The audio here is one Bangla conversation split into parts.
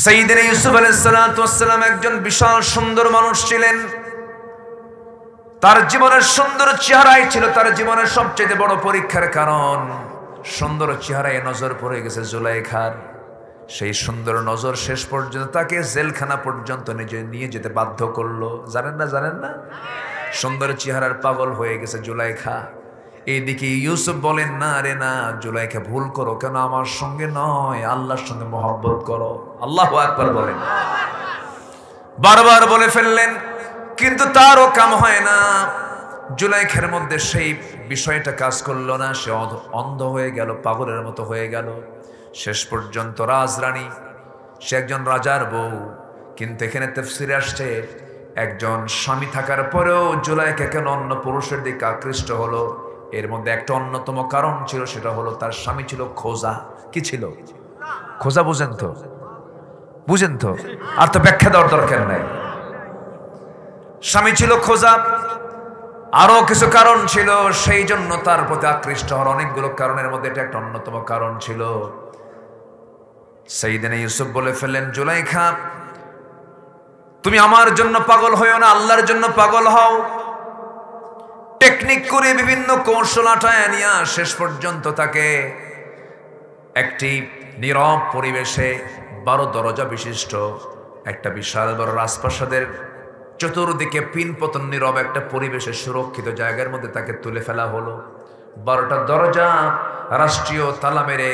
সাইয়েদনা ইউসুফ আলাইহিস সালাতু ওয়াস সালাম একজন বিশাল সুন্দর মানুষ ছিলেন। তার জীবনের সুন্দর চেহারাই ছিল তার জীবনের সবচেয়ে বড় পরীক্ষার কারণ। সুন্দর চেহারায় নজর পড়ে গেছে জুলাইখার। সেই সুন্দর নজর শেষ পর্যন্ত তাকে জেলখানা পর্যন্ত নিয়ে যেতে বাধ্য করলো। জানেন না সুন্দর চেহারার পাগল হয়ে গেছে জুলাইখা। এইদিকে ইউসুফ বলেন, না রে না, জুলাইখা ভুল করো কেন, আমার সঙ্গে নয়, আল্লাহর সঙ্গে মহব্বত করো। আল্লাহু আকবার বলেন। বারবার বলে ফেললেন, কিন্তু তারও কাম হয় না। জুলাইখার মধ্যে সেই বিষয়টা কাজ করলো না। সে অন্ধ হয়ে গেল, পাগলের মতো হয়ে গেল। শেষ পর্যন্ত রাজরানী, সে একজন রাজার বউ, কিন্তু এখানে তাফসীরে আসছে একজন স্বামী থাকার পরেও জুলাইখা কেন অন্য পুরুষের দিকে আকৃষ্ট হলো, এর মধ্যে একটা অন্যতম কারণ ছিল, সেটা হলো তার স্বামী ছিল খোজা। কি ছিল? খোজা। বুঝেন তো আর তো ব্যাখ্যা দেওয়ার দরকার নাই। স্বামী ছিল খোজা, আরো কিছু কারণ ছিল, সেই জন্য তার প্রতি আকৃষ্ট হওয়ার অনেকগুলো কারণের মধ্যে এটা একটা অন্যতম কারণ ছিল। সাইয়েদনা ইউসুফ বলে ফেললেন, জুলাইখা তুমি আমার জন্য পাগল হও না, আল্লাহর জন্য পাগল হও। টেকনিক করে বিভিন্ন কৌশল আটায় নিয়ে শেষ পর্যন্ত তাকে একটি নীরব পরিবেশে 12 দরজা বিশিষ্ট একটা বিশাল বড় রাজপ্রাসাদের চতুর্দিকে পিনপতন নীরব একটা পরিবেশে সুরক্ষিত জায়গার মধ্যে তাকে তুলে ফেলা হলো। 12টা দরজা রাষ্ট্রীয় তালা মেরে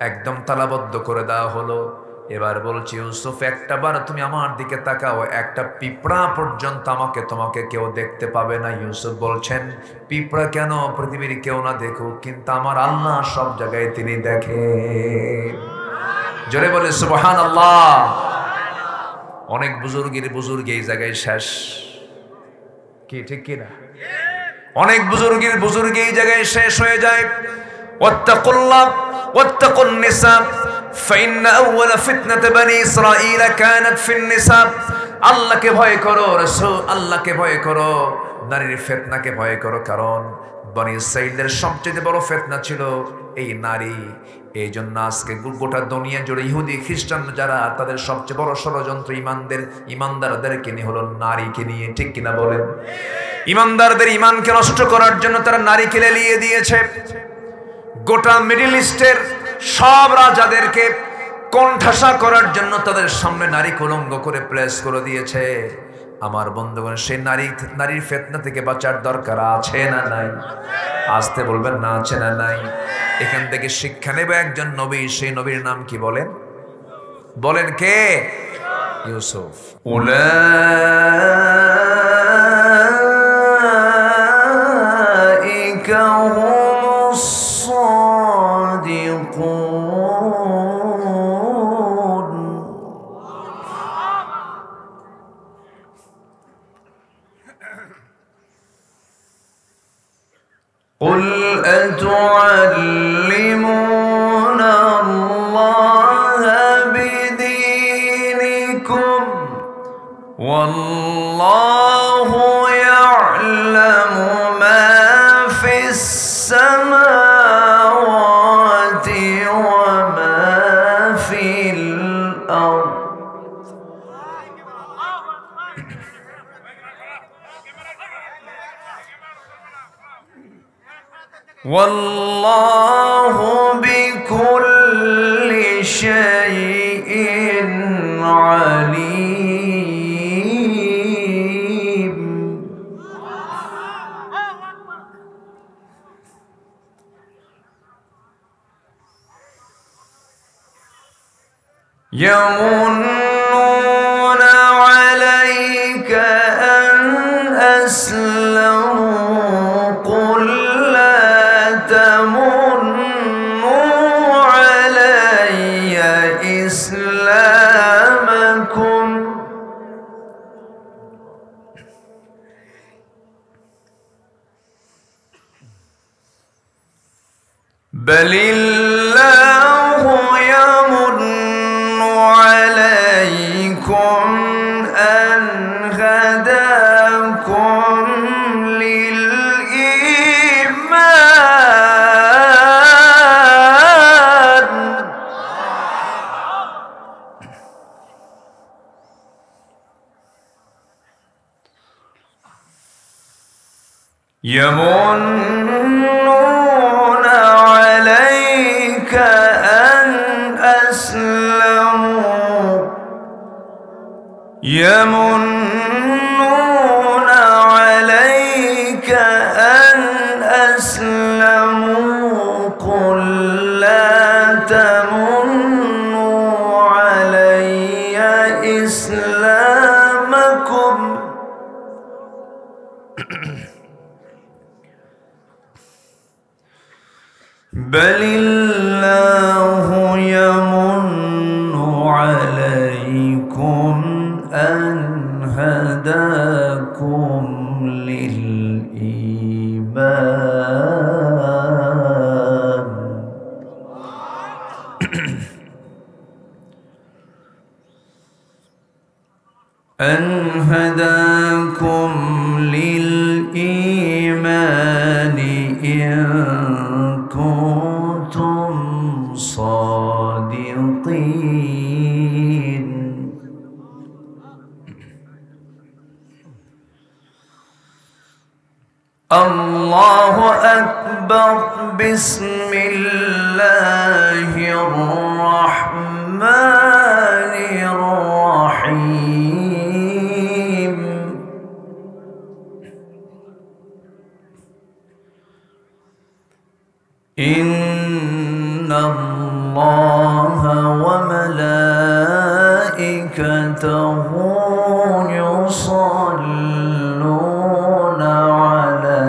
একদম তালাবদ্ধ করে দেওয়া হলো। এবার বলছি, ইউসুফ একটা বার তুমি আমার দিকে তাকাও, একটা পিঁপড়া পর্যন্ত তোমাকে কেউ দেখতে পাবে না। ইউসুফ বলছেন, পিঁপড়া কেন, পৃথিবীর কেউ না দেখুক, কিন্তু আমার আল্লাহ সব জায়গায় তিনি দেখে। জোরে বলে সুবহানাল্লাহ। অনেক বুজুর্গ এই জায়গায় শেষ। কি ঠিক কি না? অনেক বুজুর্গ এই জায়গায় শেষ হয়ে যায়। ওয়াত্তাকুল্লাহ ওয়াত্তাকুন নিসা ফাইন্না আউওয়ালা ফিতনাত বনি ইসরাঈল কানাত ফিন নিসা। আল্লাহকে ভয় করো রাসূল, আল্লাহকে ভয় করো, নারীর ফিতনাকে ভয় করো, কারণ বনি ইসরাঈলের সবচেয়ে বড় ফিতনা ছিল এই নারী। এই জন্য আজকে গোটা দুনিয়া জুড়ে ইহুদি খ্রিস্টান যারা, তাদের সবচেয়ে বড় ষড়যন্ত্র ইমানদারদেরকে নিয়ে হলো নারীকে নিয়ে। ঠিক কিনা বলেন? ইমানদারদের ইমানকে নষ্ট করার জন্য তারা নারীকে লেলিয়ে দিয়েছে। গোটা মিডল ইস্টের সব রাজাদেরকে কোণঠাসা করার জন্য তাদের সামনে নারী উলঙ্গ করে প্লেস করে দিয়েছে। আমার বন্ধুগণ, সেই নারীর ফিতনা থেকে বাঁচার দরকার আছে না নাই? আসতে বলবেন না, আছে না নাই? এখান থেকে শিক্ষা নেবে একজন নবী। সেই নবীর নাম কি বলেন কে? ইউসুফ। উলাইকা হুমুস সাদিকুন। قل أتعلمون الله بدينكم والله يعلم ما في السماوات وما في الأرض والله بكل شيء عليم. يمنون عليك أن أسلموا قل تمنوا علي إسلامكم بل الله يمن عليكم أن هداكم للإيمان يمنون عليك أن أسلموا يمنون عليك أن أسلموا قل لا تمنوا علي إسلامكم بل الله يمن عليكم أن هداكم للإيمان أن هداكم للإيمان إن كنتم صادقين الله أكبر بسم الله الرحمن الرحيم إن الله وملائكته يصلون على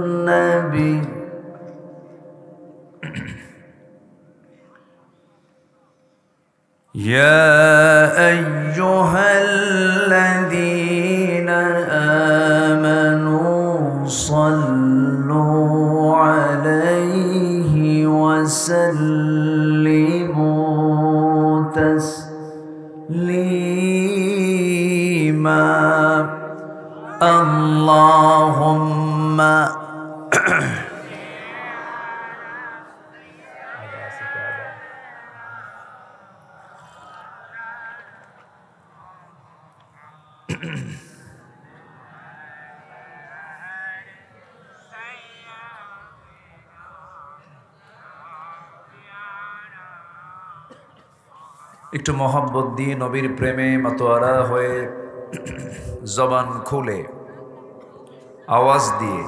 النبي يا أيها الذين آمنوا صلوا عليه وسلموا تسليما اللهم একটু মোহাব্বত দিয়ে নবীর প্রেমে মাতোয়ারা হয়ে জবান খুলে আওয়াজ দিয়ে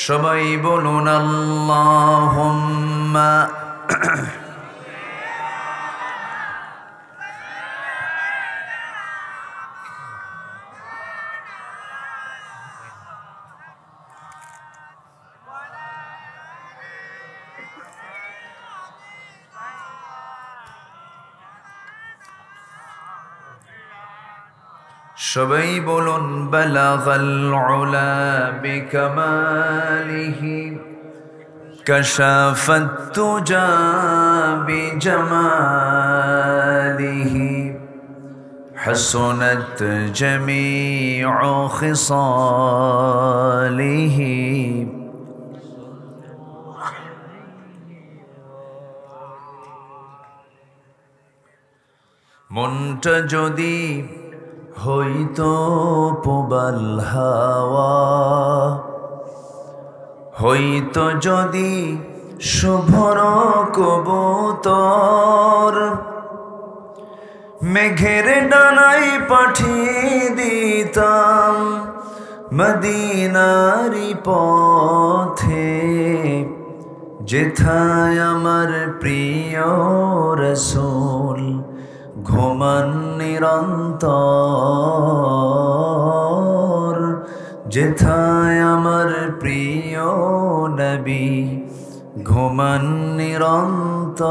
সবাই বলুন আল্লাহুম্মা সবাই বলুন বালাগাল উলা বিকামালিহি কাশাফাত তুজা বিজামালিহি হাসনাত জামিউ খিসালিহি মনটা যদি হইতো প্রবল হাওয়া হইতো যদি শুভ্র কবুতর মেঘের ডানায় পাঠিয়ে দিতাম মদিনারি পথে যেথায় আমার প্রিয় রাসূল ঘুমান নিরন্তর যেথায় আমার প্রিয় নবী ঘুমান নিরন্তর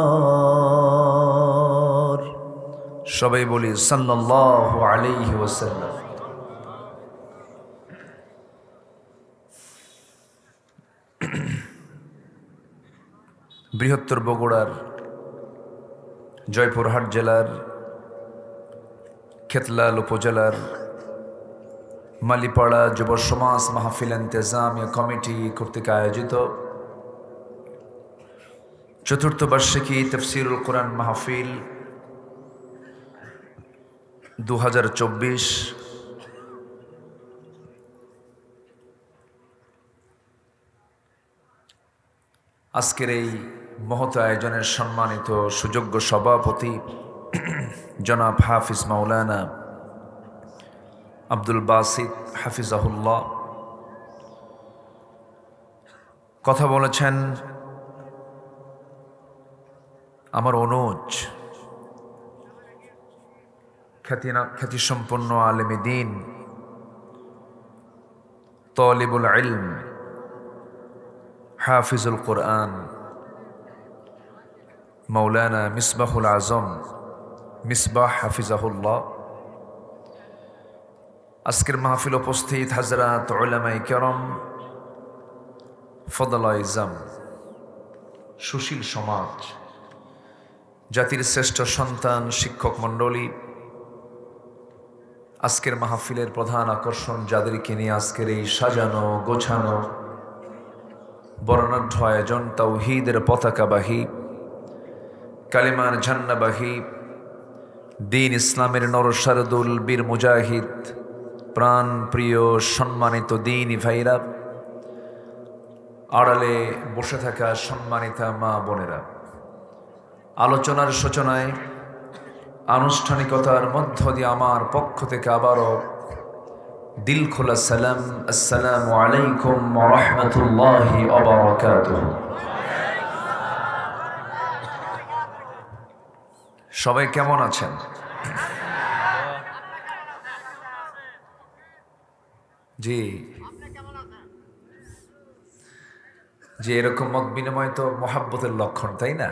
সবাই বলি সাল্লাল্লাহু আলাইহি ওয়াসাল্লাম। বৃহত্তর বগুড়ার জয়পুরহাট জেলার খেতলাল উপজেলার মালিপাড়া যুব সমাজ মাহফিল ইন্তেজামিয়া কমিটি কর্তৃক আয়োজিত চতুর্থ বার্ষিকী তাফসীরুল কোরআন মাহফিল 2024 আজকের এই মহৎ আয়োজনের সম্মানিত সুযোগ্য সভাপতি জনাব হাফিজ মাওলানা আব্দুল বাসিত হাফিজাহুল্লাহ কথা বলেছেন আমার অনুজ খ্যাতিসম্পন্ন আলেমে দ্বীন তালিবুল ইলম হাফিজুল কোরআন মাওলানা মিসবাহুল আজম মিসবাহ হাফিজাহুল্লাহ। আজকের মাহফিল উপস্থিত হযরত উলামায়ে কেরাম, ফদলায়ে ইজম, সুশীল সমাজ, জাতির শ্রেষ্ঠ সন্তান, শিক্ষক মণ্ডলী, আজকের মাহফিলের প্রধান আকর্ষণ যাদেরকে নিয়ে আজকের এই সাজানো গোছানো বর্ণাঢ্য আয়োজন, তাওহীদের পতাকাবাহী, কালিমার ঝান্ডাবাহী, দ্বীন ইসলামের নরসারদুল বীর মুজাহিদ, প্রাণ প্রিয় সম্মানিত দ্বীনি ভাইরা, আড়ালে বসে থাকা সম্মানিতা মা বোনেরা, আলোচনার সূচনায় আনুষ্ঠানিকতার মধ্য দিয়ে আমার পক্ষ থেকে আবারও দিল খোলা সালাম, আসসালামু আলাইকুম ওয়া রাহমাতুল্লাহি ওয়া বারাকাতুহু। সবাই কেমন আছেন? জি জি, এরকম মত বিনিময় তো মহাব্বতের লক্ষণ, তাই না?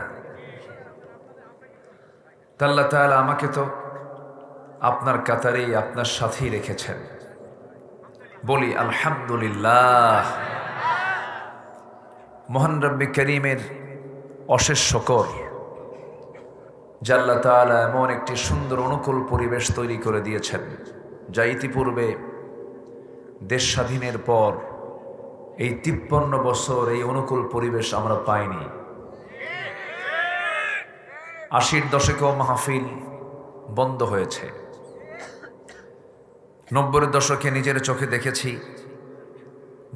আল্লাহ তাআলা আমাকে তো আপনার কাতারেই, আপনার সাথেই রেখেছেন। বলি আলহামদুলিল্লাহ। মহান রব্বে করিমের অশেষ শুকর যে আল্লাহ তাআলা এমন একটি সুন্দর অনুকূল পরিবেশ তৈরি করে দিয়েছেন, যা ইতিপূর্বে দেশ স্বাধীনের পর এই 53 বছর এই অনুকূল পরিবেশ আমরা পাইনি। 80-র দশকেও মাহফিল বন্ধ হয়েছে, 90-এর দশকে নিজের চোখে দেখেছি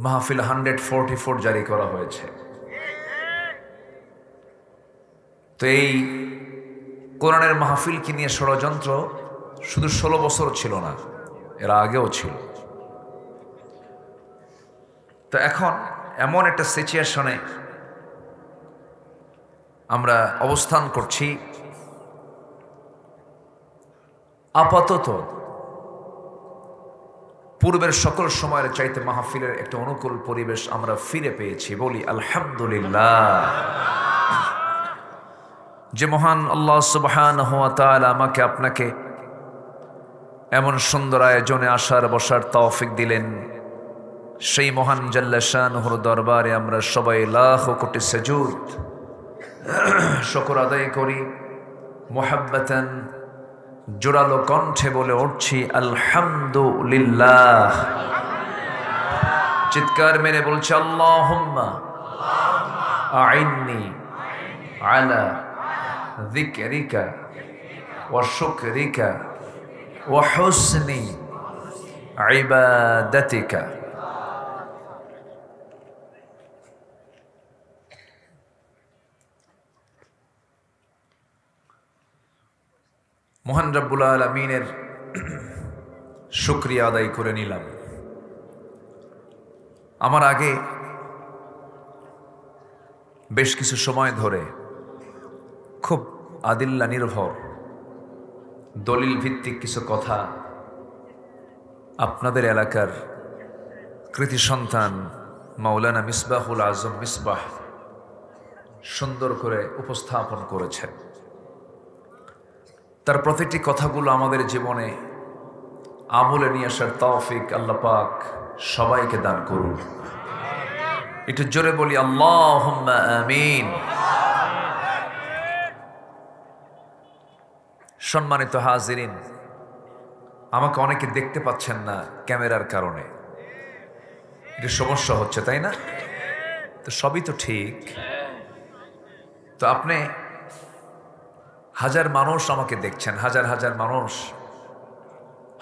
মাহফিল 144 জারি করা হয়েছে। তো এই কোরআনের মাহফিলকে নিয়ে ষড়যন্ত্র শুধু 16 বছর ছিল না, এর আগেও ছিল। তো এখন এমন একটা সিচুয়েশনে আমরা অবস্থান করছি, আপাতত পূর্বের সকল সময়ের চাইতে মাহফিলের একটা অনুকূল পরিবেশ আমরা ফিরে পেয়েছি। বলি আলহামদুলিল্লাহ। যে মহান আল্লাহ সুবহানাহু ওয়া তাআলা আমাকে আপনাকে এমন সুন্দর আয়োজনে আসার বসার তৌফিক দিলেন, সেই মহান জাল্লা শানুহুর দরবারে আমরা সবাই লাখ কোটি সুজুদ শুকর আদায় করি। মুহাব্বাতান জোরালো কণ্ঠে বলে উঠছি আলহামদুলিল্লাহ। চিৎকার মেরে বলছি আল্লাহুম্মা আইন্নি আলা যিকরিকা ওয়া শুকরিকা ওয়া হুসনি ইবাদাতিকা। মহান রব্বুল আলামিনের শুকরিয়া আদায় করে নিলাম। আমার আগে বেশ কিছু সময় ধরে খুব আদিল্লা নির্ভর দলিল ভিত্তিক কিছু কথা আপনাদের এলাকার কৃতি সন্তান মাওলানা মিসবাহুল আজম মিসবাহ সুন্দর করে উপস্থাপন করেছেন। তার প্রতিটি কথাগুলো আমাদের জীবনে আমলে নিয়ে আসার তৌফিক আল্লাহ পাক সবাইকে দান করুন। একটু জোরে বলি আল্লাহুম্মা আমিন। সম্মানিত হাজিরিন, আমাকে অনেকে দেখতে পাচ্ছেন না ক্যামেরার কারণে, একটু সমস্যা হচ্ছে, তাই না? তো সবই তো ঠিক। তো আপনি হাজার মানুষ আমাকে দেখছেন, হাজার হাজার মানুষ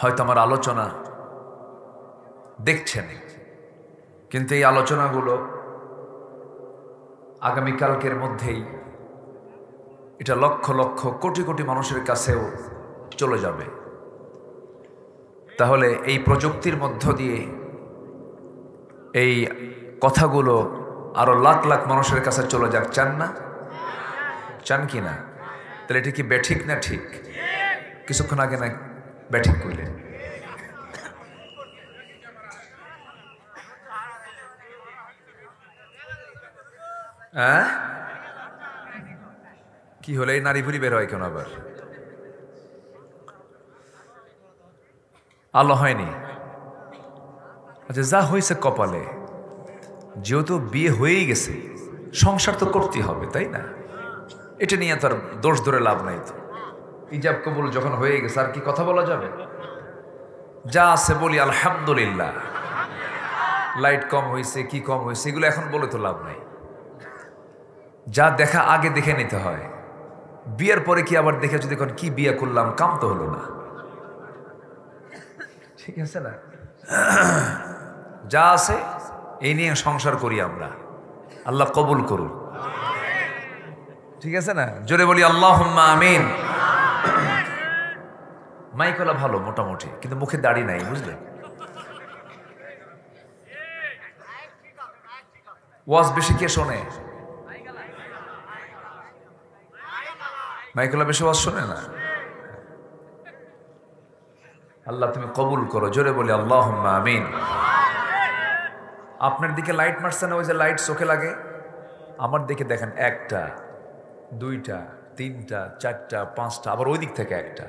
হয়তো আমার আলোচনা দেখছেন, কিন্তু এই আলোচনাগুলো আগামীকালকের মধ্যেই এটা লক্ষ লক্ষ কোটি কোটি মানুষের কাছেও চলে যাবে। তাহলে এই প্রযুক্তির মধ্য দিয়ে এই কথাগুলো আরো লাখ লাখ মানুষের কাছে চলে যাক, চান না? চান কি না? তাহলে এটা কি ব্যাঠিক না ঠিক? কিছুক্ষণ আগে না ব্যাঠিক করলেন। কি হলে এই নারী ভুরি বের হয় কেন আবার? আলো হয়নি? আচ্ছা, যা হয়েছে কপালে, যেহেতু বিয়ে হয়েই গেছে, সংসার তো করতেই হবে, তাই না? এটা নিয়ে তার দোষ ধরে লাভ নাই। তো ইজাব কবুল যখন হয়ে গেছে আর কি কথা বলা যাবে? যা আছে বলি আলহামদুলিল্লাহ। লাইট কম হয়েছে, কি কম হয়েছে, এগুলো এখন বলে তো লাভ নাই। যা দেখা আগে দেখে নিতে হয়। বিয়ের পরে কি আবার দেখে যদি কি বিয়ে করলাম, কাম তো হলো না। ঠিক আছে না? যা আছে এই নিয়ে সংসার করি আমরা, আল্লাহ কবুল করুন। ঠিক আছে না? জোরে বলি আল্লাহুম্মা আমিন। মাইকলা ভালো মোটামুটি, কিন্তু মুখে দাড়ি নাই, বুঝলে? ওয়াজ বেশি কে শোনে? মাইকলা বেশি ওয়াজ শোনে না। আল্লাহ তুমি কবুল করো, জোরে বলি আল্লাহুম্মা আমিন। আপনার দিকে লাইট মারছে না, ওই যে লাইট চোখে লাগে, আমার দিকে দেখেন একটা, দুইটা, তিনটা, চারটা, পাঁচটা, আবার ওই দিক থেকে একটা।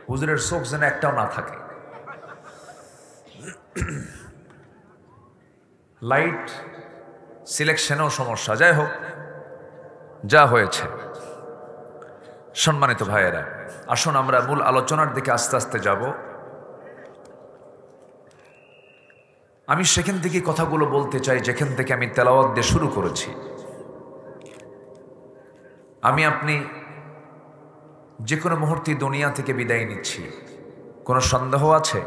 হুজুরের চোখ যেন একটাও না থাকে। লাইট সিলেকশনেও সমস্যা। যাই হোক, যা হয়েছে। সম্মানিত ভাইয়েরা, আসুন আমরা মূল আলোচনার দিকে আস্তে আস্তে যাব। আমি সেখান থেকে কথাগুলো বলতে চাই যেখান থেকে আমি তেলাওয়াত দিয়ে শুরু করেছি। আমি আপনি যে কোনো মুহূর্তে দুনিয়া থেকে বিদায় নিচ্ছি। কোনো সন্দেহ আছে?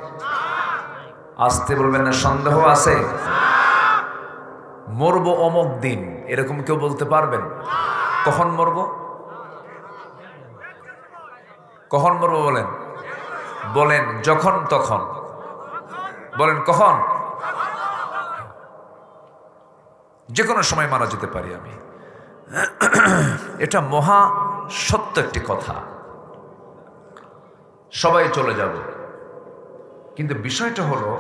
আসতে বলবেন না, সন্দেহ আছে? মরব অমুক দিন, এরকম কেউ বলতে পারবেন? কখন মরব? কখন মরব বলেন? বলেন যখন তখন। বলেন কখন? যে কোনো সময় মারা যেতে পারি আমি। এটা মহা সত্য একটি কথা। সবাই চলে যাব, কিন্তু বিষয়টা হলো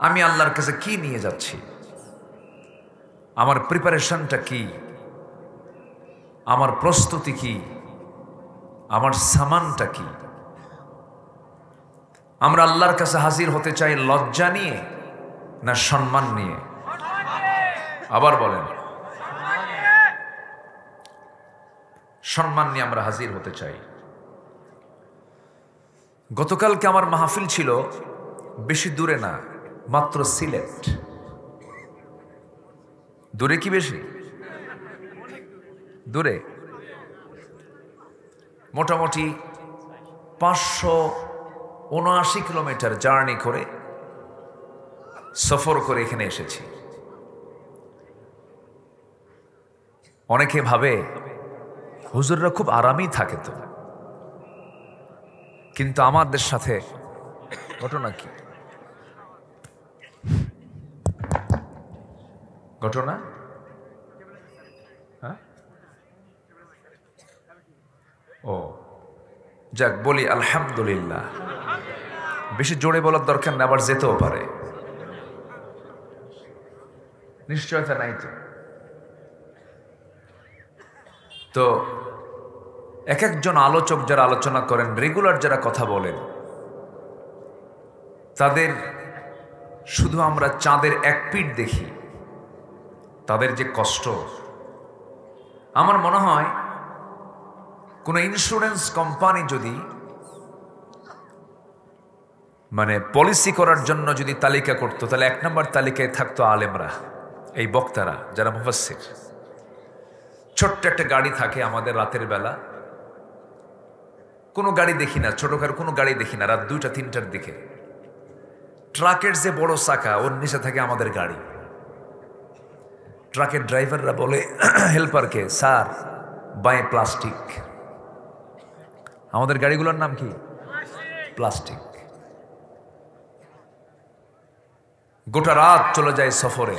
আমি আল্লাহর কাছে কি নিয়ে যাচ্ছি, আমার প্রিপারেশনটা কি, আমার প্রস্তুতি কি, আমার সামানটা কি। আমরা আল্লাহর কাছে হাজির হতে চাই লজ্জা নিয়ে না সম্মান নিয়ে? আবার বলেন, সম্মান নিয়ে আমরা হাজির হতে চাই। গতকালকে আমার মাহফিল ছিল বেশি দূরে না, মাত্র সিলেট। দূরে কি বেশি? দূরে, মোটামুটি 579 কিলোমিটার জার্নি করে, সফর করে এখানে এসেছি। অনেকে ভাবে হুজুররা খুব আরামেই থাকে তো, কিন্তু আমাদের সাথে ঘটনা কি? ঘটনা ও যাক, বলি আলহামদুলিল্লাহ। বেশি জোরে বলার দরকার না, আবার যেতেও পারে, নিশ্চয়তা নাই তো। তো এক একজন আলোচক যারা আলোচনা করেন, রেগুলার যারা কথা বলেন, তাদের শুধু আমরা চাঁদের এক পিঠ দেখি, তাদের যে কষ্ট। আমার মনে হয় কোন ইন্স্যুরেন্স কোম্পানি যদি পলিসি করার জন্য যদি তালিকা করতো, তাহলে 1 নম্বর তালিকায় থাকতো আলেমরা, এই বক্তারা যারা মুফাসসির। ছোট্ট একটা গাড়ি থাকে আমাদের রাতের বেলা, কোনো গাড়ি দেখি না, ছোটখাটো কোনো গাড়ি দেখি না, রাত 2টা-3টার দিকে ট্রাকের যে বড় চাকা, ওর নিচে থাকে আমাদের গাড়ি। ট্রাকের ড্রাইভাররা বলে হেল্পারকে, স্যার বাঁয়ে প্লাস্টিক। আমাদের গাড়িগুলোর নাম কি? প্লাস্টিক। গোটা রাত চলে যায় সফরে।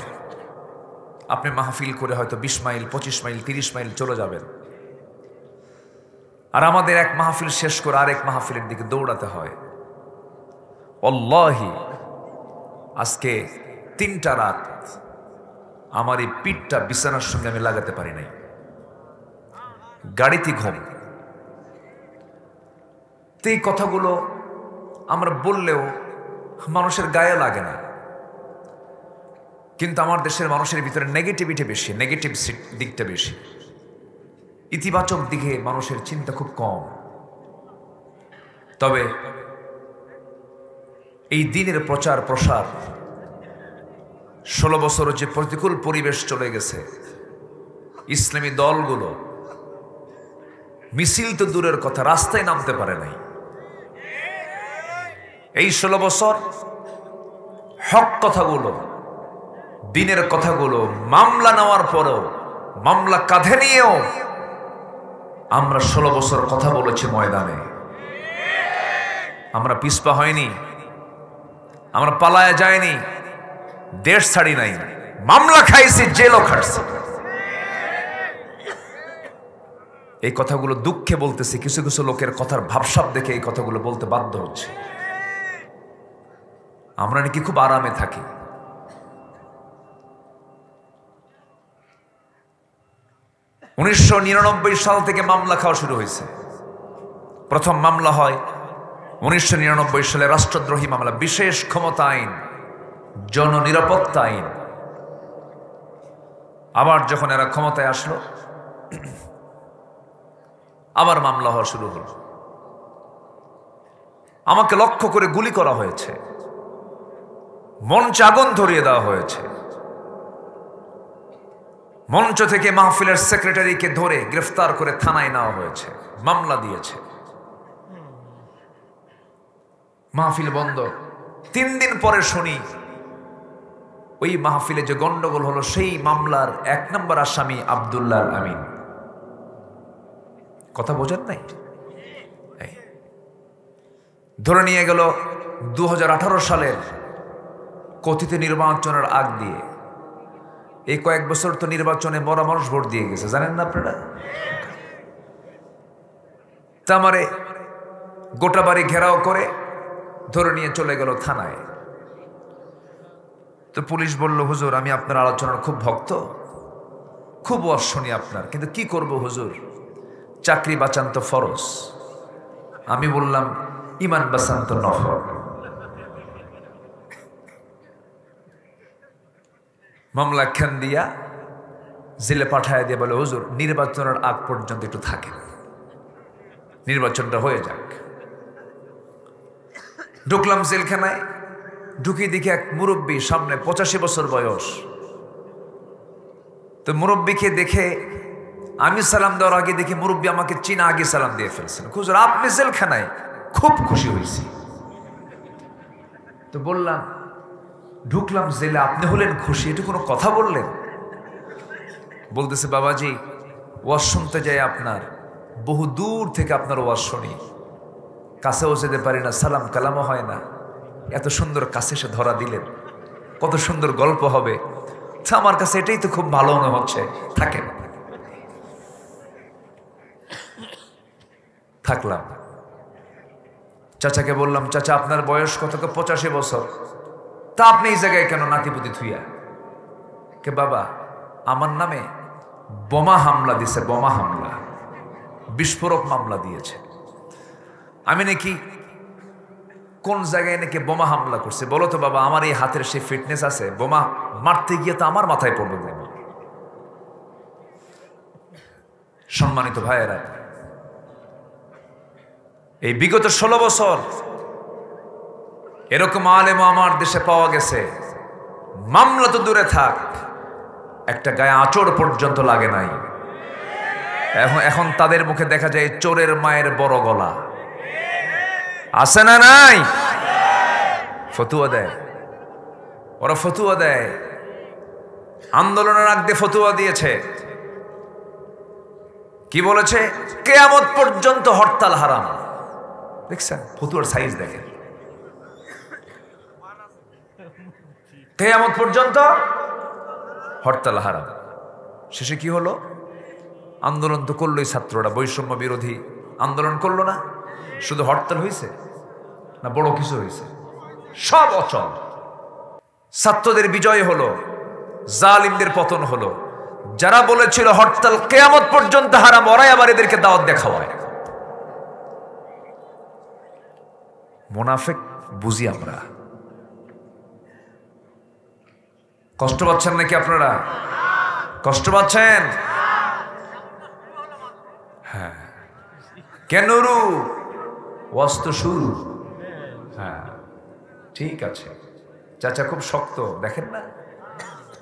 আপনি মাহফিল করে হয়তো 20 মাইল 25 মাইল 30 মাইল চলে যাবেন, আর আমাদের এক মাহফিল শেষ করে আরেক মাহফিলের দিকে দৌড়াতে হয়। আল্লাহি আজকে 3টা রাত আমার এই পিঠটা বিছানার সঙ্গে আমি লাগাতে পারি নাই, গাড়িতে ঘুম। তো এই কথাগুলো আমরা বললেও মানুষের গায়ে লাগে না, কিন্তু আমার দেশের মানুষের ভিতরে নেগেটিভিটি বেশি, নেগেটিভ দিকটা বেশি। ইতিবাচক দিকে মানুষের চিন্তা খুব কম। তবে এই দিনের প্রচার প্রসার 16 বছর যে প্রতিকূল পরিবেশ চলে গেছে, ইসলামী দলগুলো মিছিল তো দূরের কথা, রাস্তায় নামতে পারে নাই। এই 16 বছর হক কথাগুলো, দিনের কথাগুলো মামলা নেওয়ার পরেও, মামলা কাঁধে নিয়েও আমরা 16 বছর কথা বলেছি ময়দানে। আমরা পিছপা হয়নি, আমরা পালায়া যায়নি, দেশ ছাড়ি নাই, মামলা খাইছি, জেলও খাটছি। এই কথাগুলো দুঃখে বলতেছি, কিছু কিছু লোকের কথার ভাবসাব দেখে এই কথাগুলো বলতে বাধ্য হচ্ছে। আমরা নাকি খুব আরামে থাকি। 1999 সাল থেকে মামলা খাওয়া শুরু হয়েছে। প্রথম মামলা হয় 1999 সালে, রাষ্ট্রদ্রোহী মামলা, বিশেষ ক্ষমতা আইন, জননিরাপত্তা আইন। আবার যখন এরা ক্ষমতায় আসলো, আবার মামলা হওয়া শুরু হলো। আমাকে লক্ষ্য করে গুলি করা হয়েছে, মঞ্চে আগুন ধরিয়ে দেওয়া হয়েছে, মঞ্চ থেকে মাহফিলের সেক্রেটারিকে ধরে গ্রেফতার করে থানায় নেওয়া হয়েছে, মামলা দিয়েছে। মাহফিল বন্ধ। 3 দিন পরে শুনি ওই মাহফিলে যে গন্ডগোল হলো, সেই মামলার 1 নম্বর আসামি আব্দুল্লাহ আমিন। কথা বোঝেন নাই? ধরে নিয়ে গেল 2018 সালের কথিত নির্বাচনের আগ দিয়ে। এই কয়েক বছর তো নির্বাচনে মরা মানুষ ভোট দিয়ে গেছে, জানেন না আপনারা? তা আমারে গোটা বাড়ি ঘেরাও করে ধরে নিয়ে চলে গেল থানায়। তো পুলিশ বলল, হুজুর আমি আপনার আলোচনার খুব ভক্ত, খুব ওয়াজ শুনি আপনার, কিন্তু কি করব হুজুর, চাকরি বাঁচান তো ফরজ। আমি বললাম, ইমান বাঁচান তো নফল। মামলা খান দিয়া জেলে পাঠায় দিয়ে বলে, হুজুর নির্বাচনের আগ পর্যন্ত একটু থাকেন, নির্বাচনটা হয়ে যাক। ঢুকলাম জেলখানায়। ঢুকি দেখি এক মুরব্বী, সামনে 85 বছর বয়স। তো মুরব্বীকে দেখে আমি সালাম দেওয়ার আগে দেখি মুরব্বী আমাকে চিনা আগে সালাম দিয়ে ফেলছেন। হুজুর আপনি জেলখানায়? খুব খুশি হয়েছি। তো বললাম, ঢুকলাম জেলে, আপনি হলেন খুশি, এটা কোনো কথা বললেন? বলতেছে, বাবাজি ওয়াজ শুনতে যাই আপনার, বহু দূর থেকে আপনার ওয়াজ শুনি, কাছেও যেতে পারি না, সালাম কালামও হয় না, এত সুন্দর কাছে এসে ধরা দিলেন, কত সুন্দর গল্প হবে। আমার কাছে এটাই তো খুব ভালো মনে হচ্ছে, থাকেন। থাকলাম। চাচাকে বললাম, চাচা আপনার বয়স কত? 85 বছর। তা আপনি এই জায়গায় কেন নাতিপুতি থুইয়া? কে বাবা, আমার নামে বোমা হামলা দিছে, বোমা হামলা, বিস্ফোরক মামলা দিয়েছে। আমি নাকি কোন জায়গায় নাকি বোমা হামলা করছে? বলো তো বাবা, আমার এই হাতের সেই ফিটনেস আছে? বোমা মারতে গিয়ে তো আমার মাথায় পড়বে বোমা। সম্মানিত ভাইয়েরা, এই বিগত 16 বছর এরকম আলেম আমার দেশে পাওয়া গেছে, মামলা তো দূরে থাক, একটা গায়ে আঁচড় পর্যন্ত লাগে নাই। এখন তাদের মুখে দেখা যায় চোরের মায়ের বড় গলা। আছে না নাই? ফতুয়া দেয়, ওরা ফতুয়া দেয় আন্দোলনের আগে ফতোয়া দিয়েছে, কি বলেছে? কিয়ামত পর্যন্ত হরতাল হারাম। দেখছেন ফতোয়ার সাইজ দেখেন, কিয়ামত পর্যন্ত হরতাল হারাম। শেষে কি হলো? আন্দোলন তো করলোই ছাত্ররা, বৈষম্য বিরোধী আন্দোলন করলো না? শুধু হরতাল হয়েছে না বড় কিছু হয়েছে? সব অচল। ছাত্রদের বিজয় হলো, জালিমদের পতন হলো। যারা বলেছিল হরতাল কিয়ামত পর্যন্ত হারাম, ওরাই আবার এদেরকে দাওয়াত দেখাওয়ায়। মুনাফিক বুঝি আমরা। কষ্ট পাচ্ছেন নাকি আপনারা? কষ্ট পাচ্ছেন? হ্যাঁ, কেন রু ওয়াস্ত শুরু। হ্যাঁ ঠিক আছে চাচা, খুব শক্ত দেখেন না?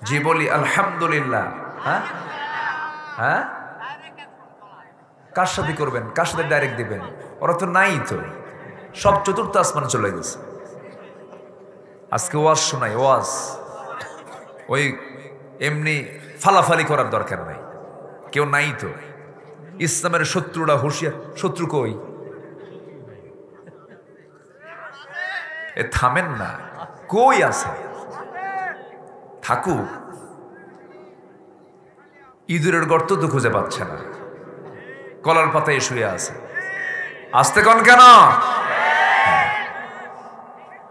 জি বলি আলহামদুলিল্লাহ। হ্যাঁ হ্যাঁ, কার সাথে করবেন? কার সাথে ডাইরেক্ট দিবেন? ওরা তো নাই, তো সব চতুর্থ আসমানে চলে গেছে। আজকে ওয়াজ শোনাই, ওয়াজ ওই এমনি ফালাফালি করার দরকার নাই, কেউ নাই তো। ইসলামের শত্রুরা হুঁশিয়ার, শত্রু কই? এ থামেন না, কই আছে? থাকুক। ইঁদুরের গর্ত তো খুঁজে পাচ্ছে না, কলার পাতায় শুয়ে আছে। আসতে কোন কেন?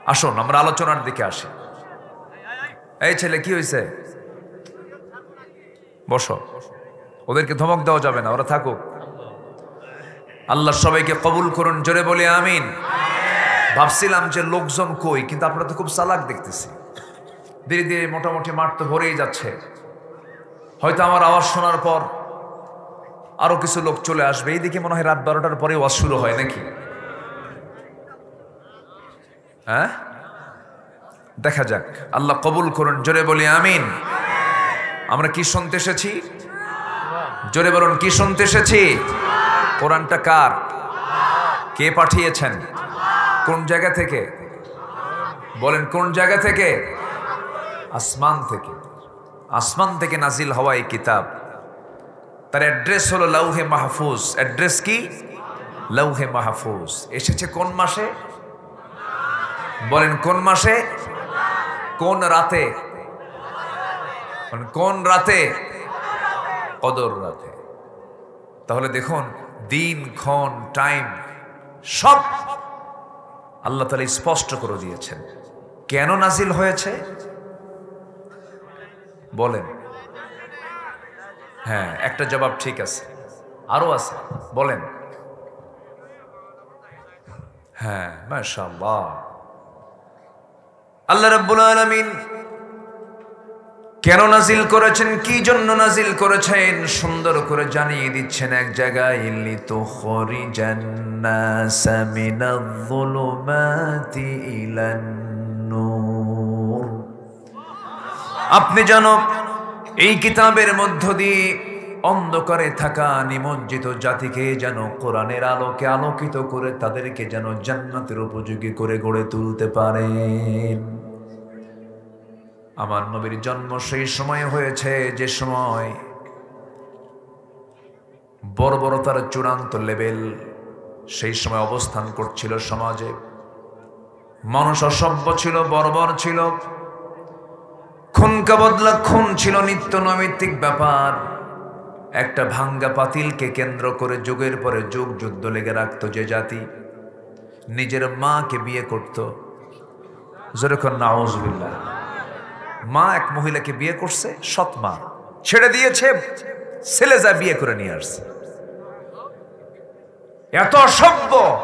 আসুন আমরা আলোচনার দিকে আসি। এই ছেলে কি হয়েছে? বসো। ওদেরকে ধমক দেওয়া যাবে না, ওরা থাকুক। আল্লাহ সবাইকে কবুল করুন, জোরে বলি আমিন। ভাবছিলাম যে লোকজন কই, কিন্তু আপনারা তো খুব চালাক দেখতেছি। ধীরে ধীরে মোটামুটি মাঠ তো ভরেই যাচ্ছে। হয়তো আমার আওয়াজ শোনার পর আরো কিছু লোক চলে আসবে। এইদিকে মনে হয় রাত 12টার পরে ওয়াজ শুরু হয় নাকি? হ্যাঁ, দেখা যাক। আল্লাহ কবুল করুন, জোরে বলি আমিন। আমরা কি শুনতে এসেছি? জোরে বলুন, কি শুনতে এসেছি? কোরআনটা কার? কে পাঠিয়েছেন? কোন জায়গা থেকে? বলেন কোন জায়গা থেকে? আসমান থেকে। আসমান থেকে নাজিল হওয়া এই কিতাব, তার অ্যাড্রেস হলো লাউহে মাহফুজ। অ্যাড্রেস কি? লাউহে মাহফুজ। এসেছে কোন মাসে? বলেন কোন মাসে? কোন রাতে? কোন রাতে? কদর রাতে। তাহলে দেখুন, দিন, ক্ষণ, টাইম সব আল্লাহ তাআলা স্পষ্ট করে দিয়েছেন। কেন নাজিল হয়েছে বলেন? হ্যাঁ, একটা জবাব ঠিক আছে, আরো আছে, বলেন। হ্যাঁ, মাশাআল্লাহ। আল্লাহ রাব্বুল আলামিন কেন নাজিল করেছেন, কি জন্য নাজিল করেছেন, সুন্দর করে জানিয়ে দিচ্ছেন এক জায়গায়। লিতুখরিজান নাসা মিনায-যুলুমাতি ইলান-নূর। আপনি জানো এই কিতাবের মধ্য দিয়ে অন্ধকারে থাকা নিমজ্জিত জাতিকে যেন কোরআনের আলোকে আলোকিত করে তাদেরকে যেন জান্নাতের উপযোগী করে গড়ে তুলতে পারেন। আমার নবীর জন্ম সেই সময় হয়েছে যে সময় বর্বরতার চূড়ান্ত লেভেল সেই সময় অবস্থান করছিল সমাজে। মানুষ অসভ্য ছিল, বর্বর ছিল, খুনকা বদলা খুন ছিল নিত্য নৈমিত্তিক ব্যাপার। একটা ভাঙ্গা পাতিলকে কেন্দ্র করে যুগের পরে যুগ যুদ্ধ লেগে রাখত যে জাতি, নিজের মাকে বিয়ে করত। যেরকম নাউজুবিল্লাহ, মা এক মহিলাকে বিয়ে করছে, সৎ মা ছেড়ে দিয়েছে, ছেলে যা বিয়ে করে নিয়ে আসছে। এত অসভ্য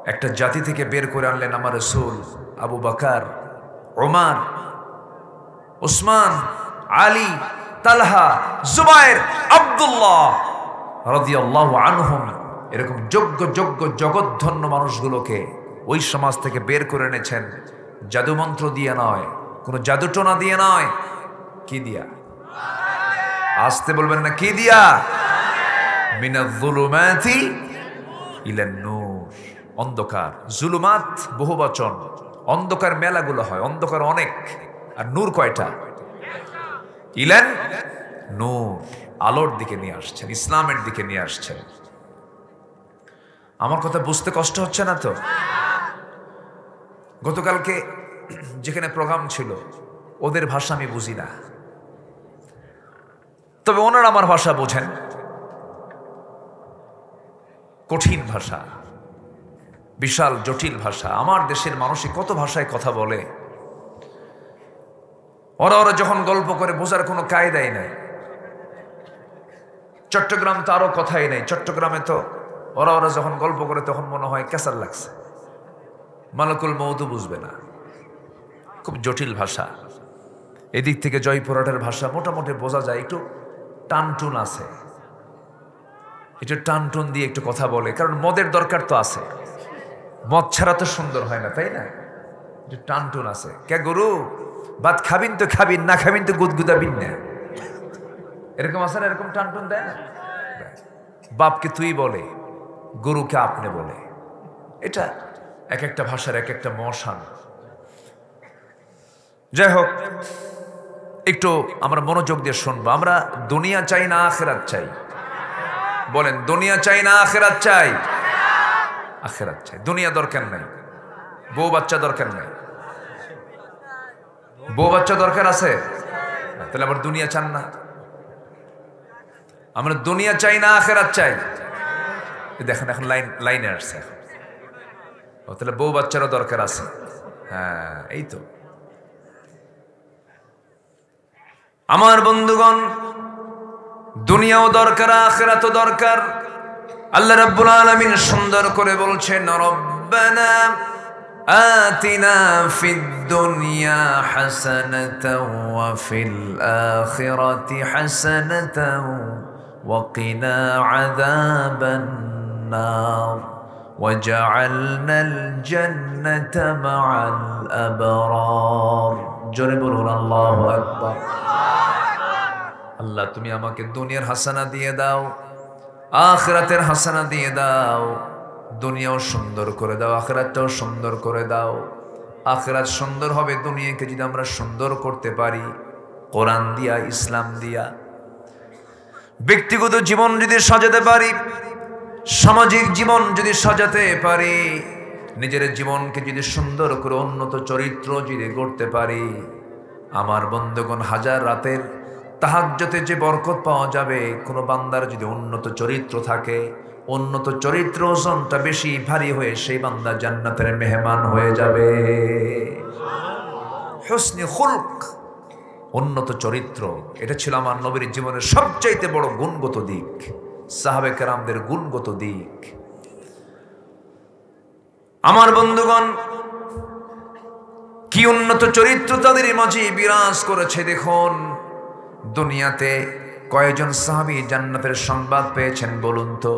একটা জাতি থেকে বের করে আনলেন আমার রাসূল। আবু বকর, ওমর, উসমান, আলী, তালহা, জুবায়ের, আব্দুল্লাহ রাদিয়াল্লাহু আনহুম, এরকম যোগ্য যোগ্য জগৎধন্য মানুষগুলোকে ওই সমাজ থেকে বের করে এনেছেন। জাদুমন্ত্র দিয়ে নয়, কোনো জাদুটোনা দিয়ে নয়। কি দিয়া? আসতে বলবেন না, কি দিয়া? মিনায-যুলুমাতি ইলান-নূর। অন্ধকার, জুলুমাত বহুবচন। অন্ধকার মেলাগুলো হয়, অন্ধকার অনেক, আর নূর কয়টা? ইলেন নূর, আলোর দিকে নিয়ে আসছেন, ইসলামের দিকে নিয়ে আসছেন। আমার কথা বুঝতে কষ্ট হচ্ছে না তো? গতকালকে যেখানে প্রোগ্রাম ছিল, ওদের ভাষা আমি বুঝি না, তবে ওনারা আমার ভাষা বোঝেন। কঠিন ভাষা, বিশাল জটিল ভাষা। আমার দেশের মানুষই কত ভাষায় কথা বলে, ওরা যখন গল্প করে বোঝার কোনো কায়দাই নাই। চট্টগ্রাম তো আরো কথাই নাই। চট্টগ্রামে তো ওরা যখন গল্প করে তখন মনে হয় ক্যাসার লাগছে, মালাকুল মৌতও বুঝবে না। খুব জটিল ভাষা। এদিক থেকে জয়পুরহাটের ভাষা মোটামুটি বোঝা যায়, একটু টানটুন আছে, একটু টানটুন দিয়ে একটু কথা বলে, কারণ মদের দরকার তো আছে, মদ ছাড়া তো সুন্দর হয় না, তাই না? একটু টানটুন আছে। কে গরু ভাত খাবিন তো খাবিন, না খাবিন তো গুদগুদাবিন না, এরকম আছে না? এরকম টানটুন দেয় না? বাপকে তুই বলে, গরুকে আপনি বলে। এটা এক একটা ভাষার এক একটা মশান। যাই হোক, একটু আমরা মনোযোগ দিয়ে শুনবো। আমরা দুনিয়া চাই না আখিরাত চাই? বলেন, দুনিয়া চাই না আখিরাত চাই? আখিরাত চাই। দুনিয়া দরকার নাই, বউ বাচ্চা দরকার নাই। বউ বাচ্চা দরকার আছে, তাহলে আবার দুনিয়া চান না? আমরা দুনিয়া চাই না আখিরাত চাই? দেখেন এখন লাইনে আসছে। তাহলে বউ বাচ্চারও দরকার আছে। হ্যাঁ, এই তো। আমার বন্ধুগণ, দুনিয়াও দরকার, আখিরাতও দরকার। আল্লাহ রাব্বুল আলামিন সুন্দর করে বলছেন, রব্বানা আতিনা ফিদ দুনিয়া হাসানাতাও ওয়া ফিল আখিরাতি হাসানাতাও ওয়া কিনা আযাবান নার ওয়াজআলনাল জান্নাতা মা'আল আবরার। জোরে বলুন আল্লাহু আকবার। আল্লাহ, তুমি আমাকে দুনিয়ার হাসানা দিয়ে দাও, আখিরাতের হাসানা দিয়ে দাও। দুনিয়াও সুন্দর করে দাও, আখিরাতটাও সুন্দর করে দাও। আখিরাত সুন্দর হবে দুনিয়াকে যদি আমরা সুন্দর করতে পারি, কোরআন দিয়া, ইসলাম দিয়া। ব্যক্তিগত জীবন যদি সাজাতে পারি, সামাজিক জীবন যদি সাজাতে পারি, নিজের জীবনকে যদি সুন্দর করে উন্নত চরিত্র যদি গড়তে পারি, আমার বন্ধুগণ, হাজার রাতের তাহাজ্জুদে যে বরকত পাওয়া যাবে, কোনো বান্দার যদি উন্নত চরিত্র থাকে, উন্নত চরিত্র ওজনটা বেশি ভারী হয়ে সেই বান্দা জান্নাতের মেহমান হয়ে যাবে। হুসনে খুলক, উন্নত চরিত্র, এটা ছিল আমার নবীর জীবনের সবচাইতে বড় গুণগত দিক, সাহাবে কেরামদের গুণগত দিক। আমার বন্ধুগণ, কি উন্নত চরিত্র তাদের মাঝে বিরাজ করেছে দেখুন। দুনিয়াতে কয়জন সাহাবী জান্নাতের সংবাদ পেয়েছেন বলুন তো?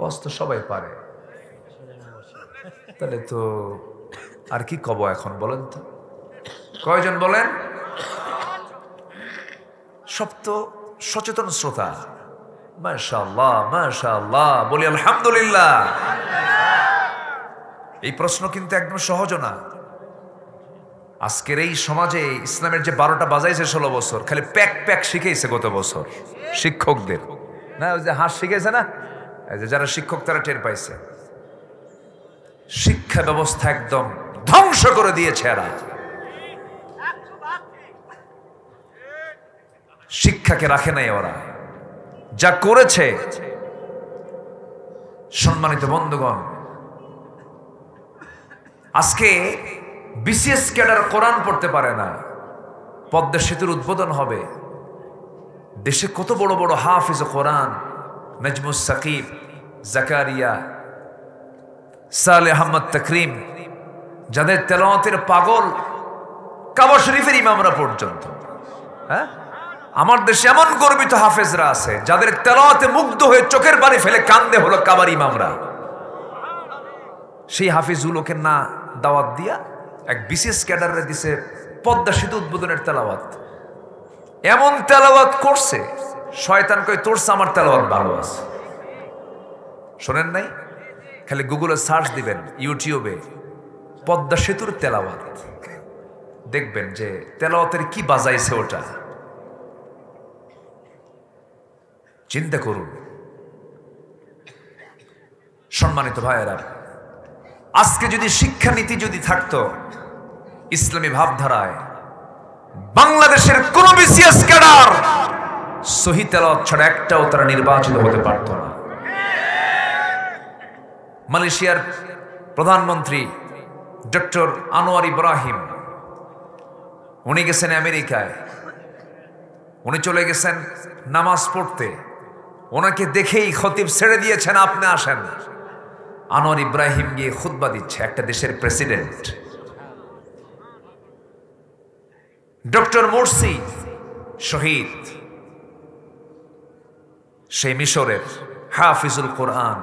অস্ত সবাই পারে, তাহলে তো আর কি কব এখন, বলেন তো কয়জন বলেন? সব তো সচেতন শ্রোতা। মাশাআল্লাহ, মাশাআল্লাহ, বলি আলহামদুলিল্লাহ। এই প্রশ্ন কিন্তু একদম সহজ না। আজকের এই সমাজে ইসলামের যে 12টা বাজাইছে 16 বছর, খালি প্যাক প্যাক শিখেছে গত বছর শিক্ষকদের, না ওই যে হাঁস শিখেছে না, যারা শিক্ষক তারা টের পাইছে। শিক্ষা ব্যবস্থা একদম ধ্বংস করে দিয়েছে এরা। শিক্ষাকে রাখে নাই ওরা, যা করেছে। সম্মানিত বন্ধুগণ, আজকে বিসিএস ক্যাডার কোরআন পড়তে পারে না। পদ্মা সেতুর উদ্বোধন হবে, দেশে কত বড় বড় হাফিজ কোরআন, নাজমুস সাকিব, জাকারিয়া, সালেহ আহমদ তাকরিম, যাদের তেলাওয়াতের পাগল কাবা শরীফের ইমামরা পর্যন্ত। হ্যাঁ, আমার দেশে এমন গর্বিত হাফেজরা আছে যাদের তেলাওয়াতে মুগ্ধ হয়ে চোখের পানি ফেলে কান্দে হলো কাবার ইমামরা। সেই হাফিজগুলোকে না দাওয়াত দিয়া এক বিশেষ ক্যাডারে দিছে পদ্মা সেতু উদ্বোধনের তেলাওয়াত। এমন তেলাওয়াত করছে, শয়তান কই তোরছে আমার তেলাওয়াত ভালো আছে। শোনেন নাই? খালি গুগলে সার্চ দিবেন, ইউটিউবে পদ্মা সেতুর তেলাওয়াত, দেখবেন যে তেলাওয়াতের কি বাজাইছে ওটা, চিন্তা করুন। সম্মানিত ভাইয়েরা, আজকে যদি শিক্ষানীতি যদি থাকতো ইসলামী ভাবধারায়, বাংলাদেশের কোন বিসিএস ক্যাডার সহি তেলাওয়াত ছাড়া একটাও তারা নির্বাচিত হতে পারত না। মালয়েশিয়ার প্রধানমন্ত্রী ডক্টর আনোয়ার ইব্রাহিম, উনি গেছেন আমেরিকায়, উনি চলে গেছেন নামাজ পড়তে, ওনাকে দেখেই খতিব ছেড়ে দিয়েছেন, আপনি আসেন। আনোয়ার ইব্রাহিম গিয়ে খুতবা দিচ্ছে, একটা দেশের প্রেসিডেন্ট। ডক্টর মোরসি শহীদ, সেই মিশরের হাফিজুল কোরআন,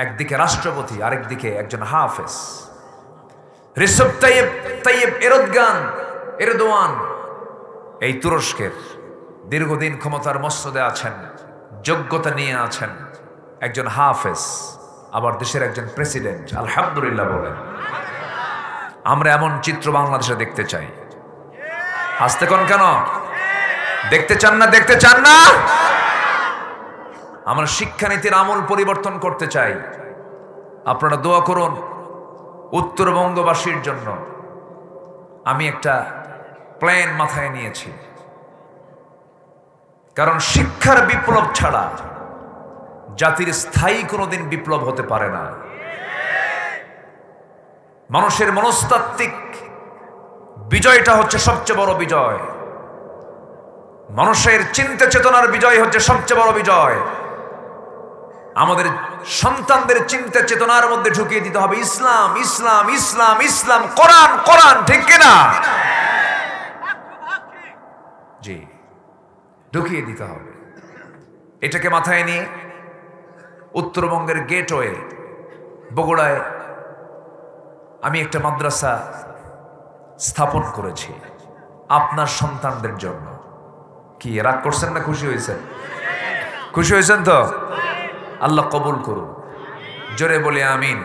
একদিকে রাষ্ট্রপতি, আরেকদিকে একজন হাফেজ। রিসেপ তাইয়েব এরদোয়ান, এই তুরস্কের দীর্ঘদিন ক্ষমতার মসনদে আছেন, যোগ্যতা নিয়ে আছেন, একজন হাফেজ, আবার দেশের একজন প্রেসিডেন্ট। আলহামদুলিল্লাহ বলেন। আমরা এমন চিত্র বাংলাদেশে দেখতে চাই। হাসতে কোন কেন? দেখতে চান না? দেখতে চান না? আমরা শিক্ষানীতির আমূল পরিবর্তন করতে চাই। আপনারা দোয়া করুন উত্তরবঙ্গবাসীর জন্য। আমি একটা প্ল্যান মাথায় নিয়েছি, কারণ শিক্ষার বিপ্লব ছাড়া জাতির স্থায়ী কোনোদিন বিপ্লব হতে পারে না। মানুষের মনস্তাত্ত্বিক বিজয়টা হচ্ছে সবচেয়ে বড় বিজয়। মানুষের চিন্তা চেতনার বিজয় হচ্ছে সবচেয়ে বড় বিজয়। আমাদের সন্তানদের চিন্তা চেতনার মধ্যে ঢুকিয়ে দিতে হবে ইসলাম, ইসলাম, ইসলাম, ইসলাম, কোরআন, কোরআন, ঠিক কিনা? জি, ঢুকিয়ে দিতে হবে। এটাকে মাথায় নিয়ে উত্তরবঙ্গের গেটওয়ে বগুড়ায় আমি একটা মাদ্রাসা স্থাপন করেছি আপনার সন্তানদের জন্য। কি রাগ করছেন না খুশি হয়েছেন? খুশি হয়েছেন তো? আল্লাহ কবুল করুন, জোরে বলে আমিন।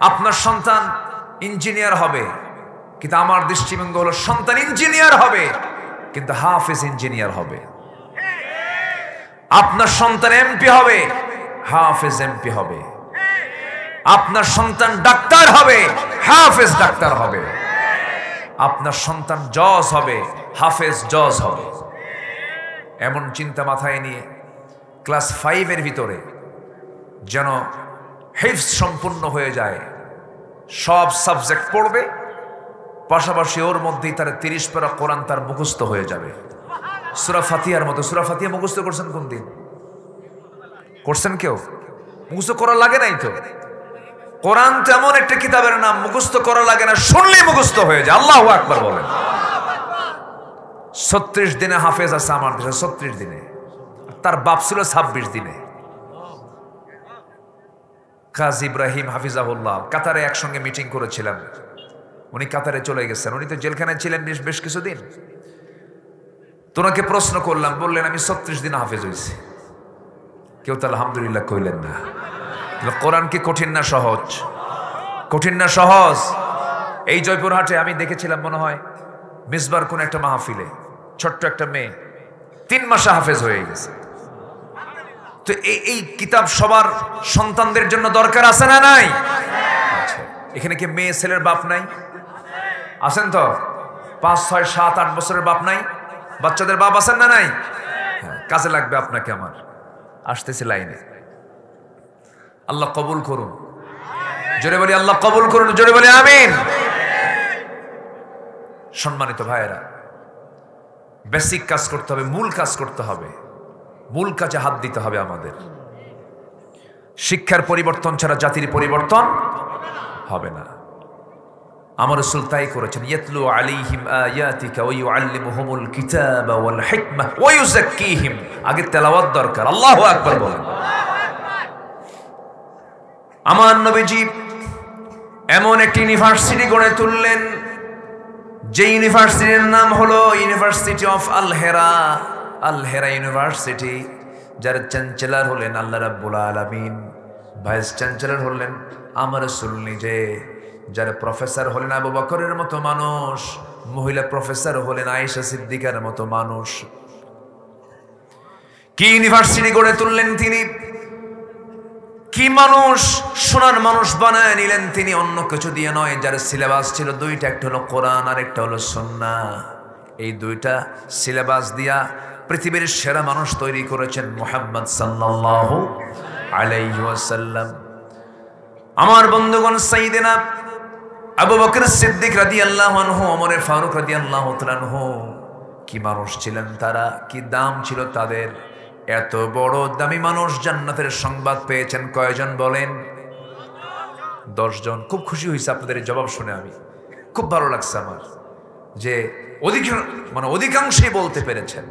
আপনার সন্তান ইঞ্জিনিয়ার হবে, কিন্তু আমার দৃষ্টিভঙ্গি হলো সন্তান ইঞ্জিনিয়ার হবে কিন্তু হাফেজ ইঞ্জিনিয়ার হবে। আপনার সন্তান এমপি হবে, হাফেজ এমপি হবে। আপনার সন্তান ডাক্তার হবে, হাফেজ ডাক্তার হবে। আপনার সন্তান জজ হবে, হাফেজ জজ হবে। এমন চিন্তা মাথায় নিয়ে ক্লাস 5-এর ভিতরে যেন হিফজ সম্পূর্ণ হয়ে যায়, সব সাবজেক্ট পড়বে, পাশাপাশি ওর মধ্যেই তার 30 পারা কোরআন তার মুখস্থ হয়ে যাবে। সূরা ফাতিহার মতো। সূরা ফাতিহা মুখস্থ করছেন কোন দিন? করছেন কেউ? মুখস্থ করা লাগে নাই তো। কোরআন তো এমন একটা কিতাবের নাম, মুখস্থ করা লাগে না, শুনলেই মুখস্থ হয়ে যায়। আল্লাহু আকবার বলেন। 36 দিনে হাফেজ আছে আমার দেশে, 36 দিনে। তার বাপ ছিল 26 দিনে। কাজী ইব্রাহিম হাফিজাহুল্লাহ কাতারে একসঙ্গে মিটিং করেছিলাম। উনি কাতারে চলে গেছেন, উনি তো জেলখানায় ছিলেন বেশ কিছুদিন। তোনাকে প্রশ্ন করলাম, বললেন আমি 36 দিন হাফেজ হয়েছি। কেউ তো আলহামদুলিল্লাহ কইলেন না। কোরআন কি কঠিন না সহজ? কঠিন না সহজ? এই জয়পুরহাটে আমি দেখেছিলাম, মনে হয় মিসবার কোন একটা মাহফিলে, ছোট্ট একটা মেয়ে 3 মাসে হাফেজ হয়ে গেছে। তো এই কিতাব সবার সন্তানদের জন্য দরকার আছে না নাই? আচ্ছা, এখানে কি মেয়ে ছেলের বাপ নাই? আছেন তো? 5, 6, 7, 8 বছরের বাপ নাই? বাচ্চাদের বাপ আছেন না নাই? হ্যাঁ, কাজে লাগবে আপনাকে আমার। আসতেছে লাইনে। আল্লাহ কবুল করুন, জোরে বলি আল্লাহ কবুল করুন, জোরে বলি আমিন। সম্মানিত ভাইয়েরা, বেসিক কাজ করতে হবে, মূল কাজ করতে হবে, মূল কাজে হাত দিতে হবে আমাদের। শিক্ষার পরিবর্তন ছাড়া জাতির পরিবর্তন হবে না। আমার রাসূল তাই করেছেন, ইয়াতলু আলাইহিম আয়াতিকা ওয়া ইউআল্লিমুহুমুল কিতাবা ওয়াল হিকমা ওয়া ইউযাক্কিহিম। আগে তেলাওয়াত দরকার। আল্লাহু আকবার বলেন। আমার নবীজি এমন একটি ইউনিভার্সিটি গড়ে তুললেন, যে ইউনিভার্সিটির নাম হলো university of Al Hira. Al Hira university, যার চ্যান্সেলর হলেন আল্লাহ রাব্বুল আলামিন, ভাইস চ্যান্সেলর হলেন আমার রাসূল নিজে। যারা প্রফেসর হলেন আবু বকরের মতো মানুষ, মহিলা প্রফেসর হলেন আয়েশা সিদ্দিকার মতো মানুষ। কি ইউনিভার্সিটি গড়ে তুললেন তিনি, কি মানুষ, সোনার মানুষ বানায় নিলেন তিনি, অন্য কিছু দিয়ে নয়। যার সিলেবাস ছিল দুইটা, একটা হলো কোরআন আর একটা হলো সুন্নাহ। এই দুইটা সিলেবাস দিয়া পৃথিবীর সেরা মানুষ তৈরি করেছেন মুহাম্মদ সাল্লাল্লাহু আলাইহি ওয়াসাল্লাম। আমার বন্ধুগণ, সাইয়েদনা আবু বকর সিদ্দিক রাদিয়াল্লাহু আনহু, ওমর ফারুক রাদিয়াল্লাহু তাআলা আনহু, কি মানুষ ছিলেন তারা, কি দাম ছিল তাদের। এত বড় দামি মানুষ জান্নাতের সংবাদ পেয়েছেন কয়জন বলেন? 10 জন। খুব খুশি হয়েছে আপনাদের এই জবাব শুনে, আমি খুব ভালো লাগছে আমার, যে অধিকাংশই বলতে পেরেছেন।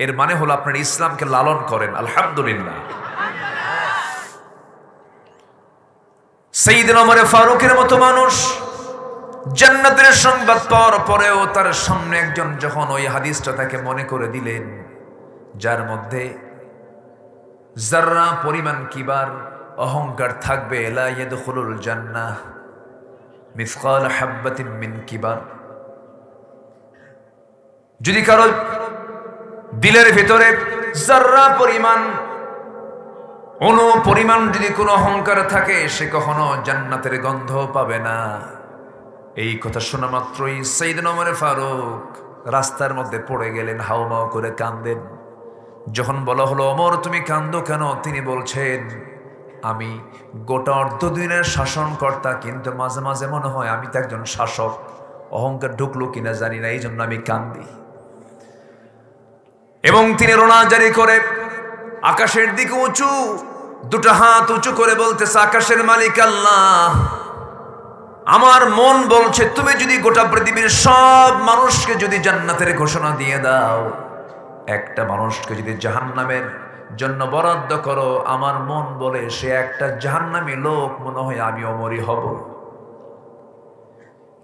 এর মানে হলো আপনার ইসলামকে লালন করেন, আলহামদুলিল্লাহ। সাইয়েদনা ওমর ফারুকের মতো মানুষ জান্নাতের সংবাদ পাওয়ার পরেও তার সামনে একজন যখন ওই হাদিসটা তাকে মনে করে দিলেন, যার মধ্যে যাররা পরিমাণ কিবার অহংকার থাকবে, লা ইয়াদখুলুল জান্নাহ মিসকাল হাববাতিন মিন কিবার। যদি কারো দিলের ভিতরে যাররা পরিমাণ, অনু পরিমাণ যদি কোনো অহংকার থাকে, সে কখনো জান্নাতের গন্ধ পাবে না। এই কথা শোনা মাত্রই সাইয়েদনা ওমর ফারুক রাস্তার মধ্যে পড়ে গেলেন, হাউমাউ করে কাঁদেন। যখন বলা হলো ওমর তুমি কাঁদো কেন, তিনি বলছেন আমি গোটা অর্ধদিনের শাসনকর্তা, কিন্তু মাঝে মাঝে মনে হয় আমি তো একজন শাসক, অহংকার ঢুকলো কিনা জানি না, এই জন্য আমি কান্দি। এবং তিনি রোনা জারি করে আকাশের দিকে উঁচু দুটো হাত উঁচু করে বলতেছে, আকাশের মালিক আল্লাহ, আমার মন বলছে তুমি যদি গোটা পৃথিবীর সব মানুষকে যদি জান্নাতের ঘোষণা দিয়ে দাও, একটা মানুষকে যদি জাহান্নামের জন্য বরাদ্দ করো, আমার মন বলে সে একটা জাহান্নামী লোক মনে হয় আমি ওমরই হব।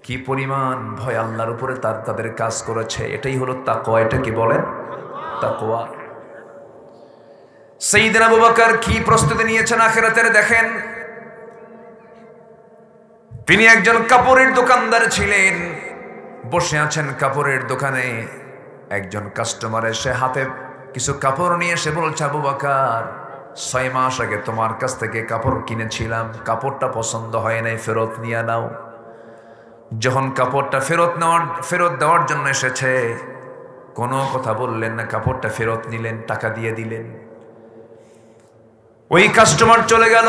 কি পরিমাণ ভয় আল্লাহর উপরে তাদের কাজ করেছে। এটাই হলো তাকওয়া। এটা কি বলেন? তাকওয়া। সাইয়েদনা আবু বকর কি প্রস্তুতি নিয়েছেন আখিরাতের দেখেন। তিনি একজন কাপড়ের দোকানদার ছিলেন, বসে আছেন কাপড়ের দোকানে। একজন কাস্টমার এসে হাতে কিছু কাপড় নিয়ে এসে বলছে, আবু বকর 6 মাস আগে তোমার কাছ থেকে কাপড় কিনেছিলাম, কাপড়টা পছন্দ হয় নাই, ফেরত নিয়ে নাও। যখন কাপড়টা ফেরত দেওয়ার জন্য এসেছে, কোনো কথা বললেন না, কাপড়টা ফেরত নিলেন, টাকা দিয়ে দিলেন। ওই কাস্টমার চলে গেল।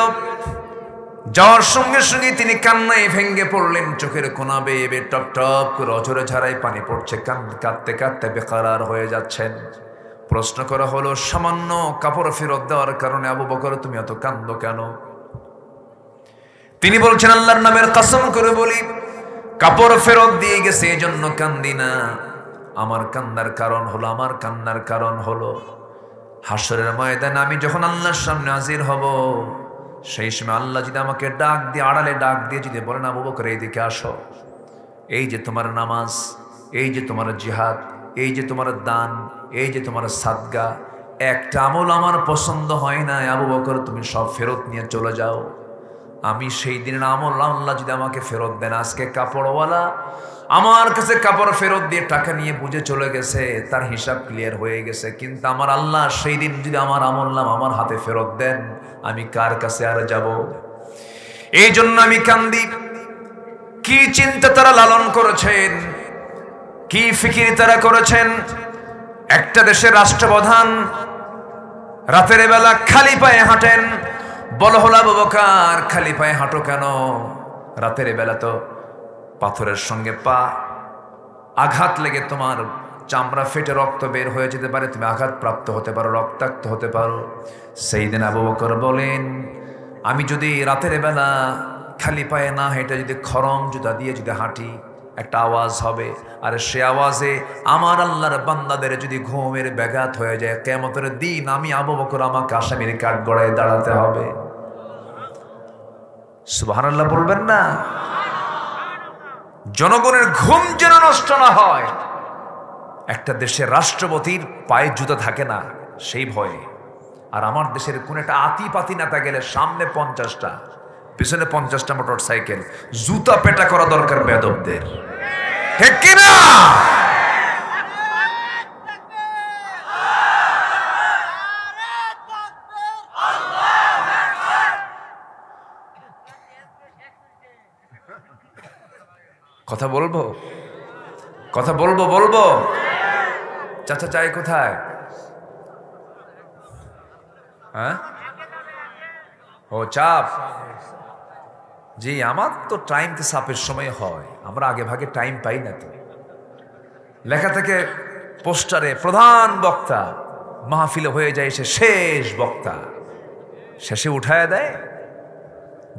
যাওয়ার সঙ্গে সঙ্গে তিনি কান্নায় ভেঙ্গে পড়লেন, চোখের কোনা বেয়ে বেয়ে টপ টপ করে অঝরে ঝাড়ায় পানি পড়ছে, কাঁদতে কাঁদতে বেকারার হয়ে যাচ্ছেন। প্রশ্ন করা হলো, সামান্য কাপড় ফেরত দেওয়ার কারণে আবু বকর তুমি এত কান্দো কেন? তিনি বলছেন, আল্লাহর নামের কসম করে বলি, কাপড় ফেরত দিয়ে গেছে এই জন্য কান্দি না। আমার কান্নার কারণ হলো হাসরের ময়দানে আমি যখন আল্লাহর সামনে হাজির হব, সেই সময় আল্লাহ যদি আমাকে ডাক দিয়ে, আড়ালে ডাক দিয়ে যদি বলেন, আবু বকর এইদিকে আসো, এই যে তোমার নামাজ, এই যে তোমার জিহাদ, এই যে তোমার দান, এই যে তোমার সাদগা, একটা আমল আমার পছন্দ হয় না, আবু বকর তুমি সব ফেরত নিয়ে চলে যাও। আমি সেই দিনের আমল আল্লাহ যদি আমাকে ফেরত দেন, আজকে কাপড়ওয়ালা আমার কাছে কাপড় ফেরত দিয়ে টাকা নিয়ে বুঝে চলে গেছে, তার হিসাব ক্লিয়ার হয়ে গেছে। কিন্তু আমার আল্লাহ সেই দিন যদি আমার আমল নাম আমার হাতে ফেরত দেন, আমি কার কাছে আর যাব? এই জন্য আমি কান্দি। কি চিন্তা তারা লালন করেছেন, কি ফিকির তারা করেছেন। একটা দেশের রাষ্ট্রপ্রধান রাতের বেলা খালি পায়ে হাঁটেন। বলো হলো, আবু বকর খালি পায়ে হাঁটো কেন? রাতের বেলা তো পাথরের সঙ্গে পা আঘাত লেগে তোমার চামড়া ফেটে রক্ত বের হয়ে যেতে পারে, তুমি আঘাতপ্রাপ্ত হতে পারো, রক্তাক্ত হতে পারো। সেইদিন আবু বকর বলেন, আমি যদি রাতের বেলা খালি পায়ে না হেঁটে যদি খরম জুতা দিয়ে যদি হাঁটি, একটা আওয়াজ হবে, আর সে আওয়াজে আমার আল্লাহর বান্দাদের যদি ঘুমের ব্যাঘাত হয়ে যায়, কিয়ামতের দিন আমি আবু বকর আমাকে আসামির কাঠগড়ায় দাঁড়াতে হবে। সুবহানাল্লাহ বলবেন না? জনগণের ঘুম যেন নষ্ট না হয়। একটা দেশের রাষ্ট্রপতির পায়ে জুতা থাকে না সেই ভয়ে, আর আমার দেশের কোন একটা আতি পাতি নেতা গেলে সামনে 50টা, পিছনে 50টা মোটর সাইকেল, জুতা পেটা করা দরকার বেয়াদবদের, ঠিক কিনা? কথা বলবো, কথা বলবো বলবো। চাচা চাই কোথায়? হ্যাঁ, ও চাপ। জি, আমার তো টাইম তো সাপের সময় হয়, আমরা আগে ভাগে টাইম পাই না। তো লেখা থেকে পোস্টারে প্রধান বক্তা মাহফিলে হয়ে যায় সে শেষ বক্তা, শেষে উঠায় দেয়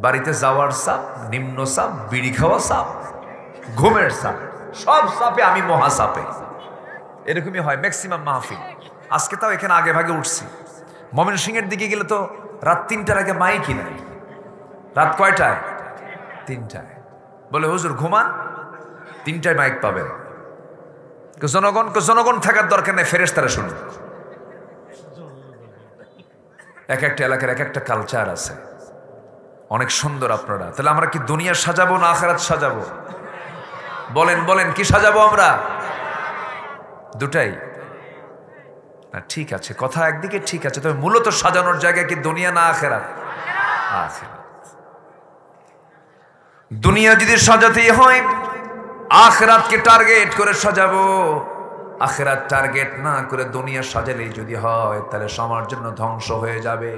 বাড়িতে যাওয়ার সাপ, নিম্ন সাপ, বিড়ি খাওয়া সাপ, ঘুমের সাপ, সব সাপে আমি মহা সাপে। এরকমই হয় ম্যাক্সিমাম মাহফিল। আজকে তাও এখানে আগে ভাগে উঠছি। ময়মনসিংহের দিকে গেলে তো রাত 3টার আগে মাইকই নাই। রাত কয়টায়? 3টায়। বলে হুজুর ঘুমান, 3টায় মাইক পাবেন। জনগণ থাকার দরকার নেই, ফেরেশতারা শুনুন। এক একটা এলাকার এক একটা কালচার আছে, অনেক সুন্দর। আপনারা তাহলে আমরা কি দুনিয়া সাজাবো না আখিরাত সাজাবো? বলেন বলেন, কি সাজাবো আমরা? দুটাই না, ঠিক আছে, কথা একদিকে ঠিক আছে, তবে মূলত সাজানোর জায়গা কি দুনিয়া না আখিরাত? আখিরাত। দুনিয়া যদি সাজাতেই হয় আখিরাতকে টার্গেট করে সাজাবো। আখিরাত টার্গেট না করে দুনিয়া সাজালেই যদি হয় তাহলে সবার জন্য ধ্বংস হয়ে যাবে।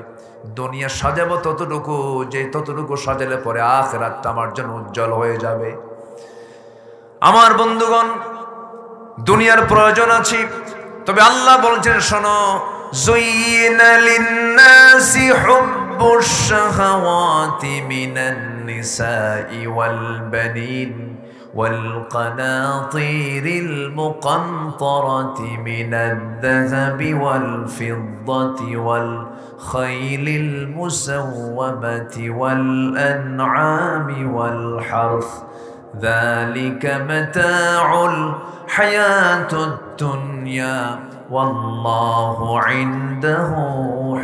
দুনিয়া সাজাবো ততটুকু যে ততটুকু সাজালে পরে আখিরাতটা আমার জন্য উজ্জ্বল হয়ে যাবে। আমার বন্ধুগণ, দুনিয়ার প্রয়োজন আছে, তবে আল্লাহ বলছেন শোনো, যুইনা লিন-নাসি হুব্বুশ শাহাওয়াতি মিনান নিসাই ওয়াল বানিন ওয়াল কানাতিরিল মুকানতারাতি মিনাদ-যাহাবি ওয়াল ফিদ্দাতি ওয়াল খাইলিল মুসাওওয়ামাতি ওয়াল আন'আমি ওয়াল হারথ ذلك متاع الحياة الدنيا والله عنده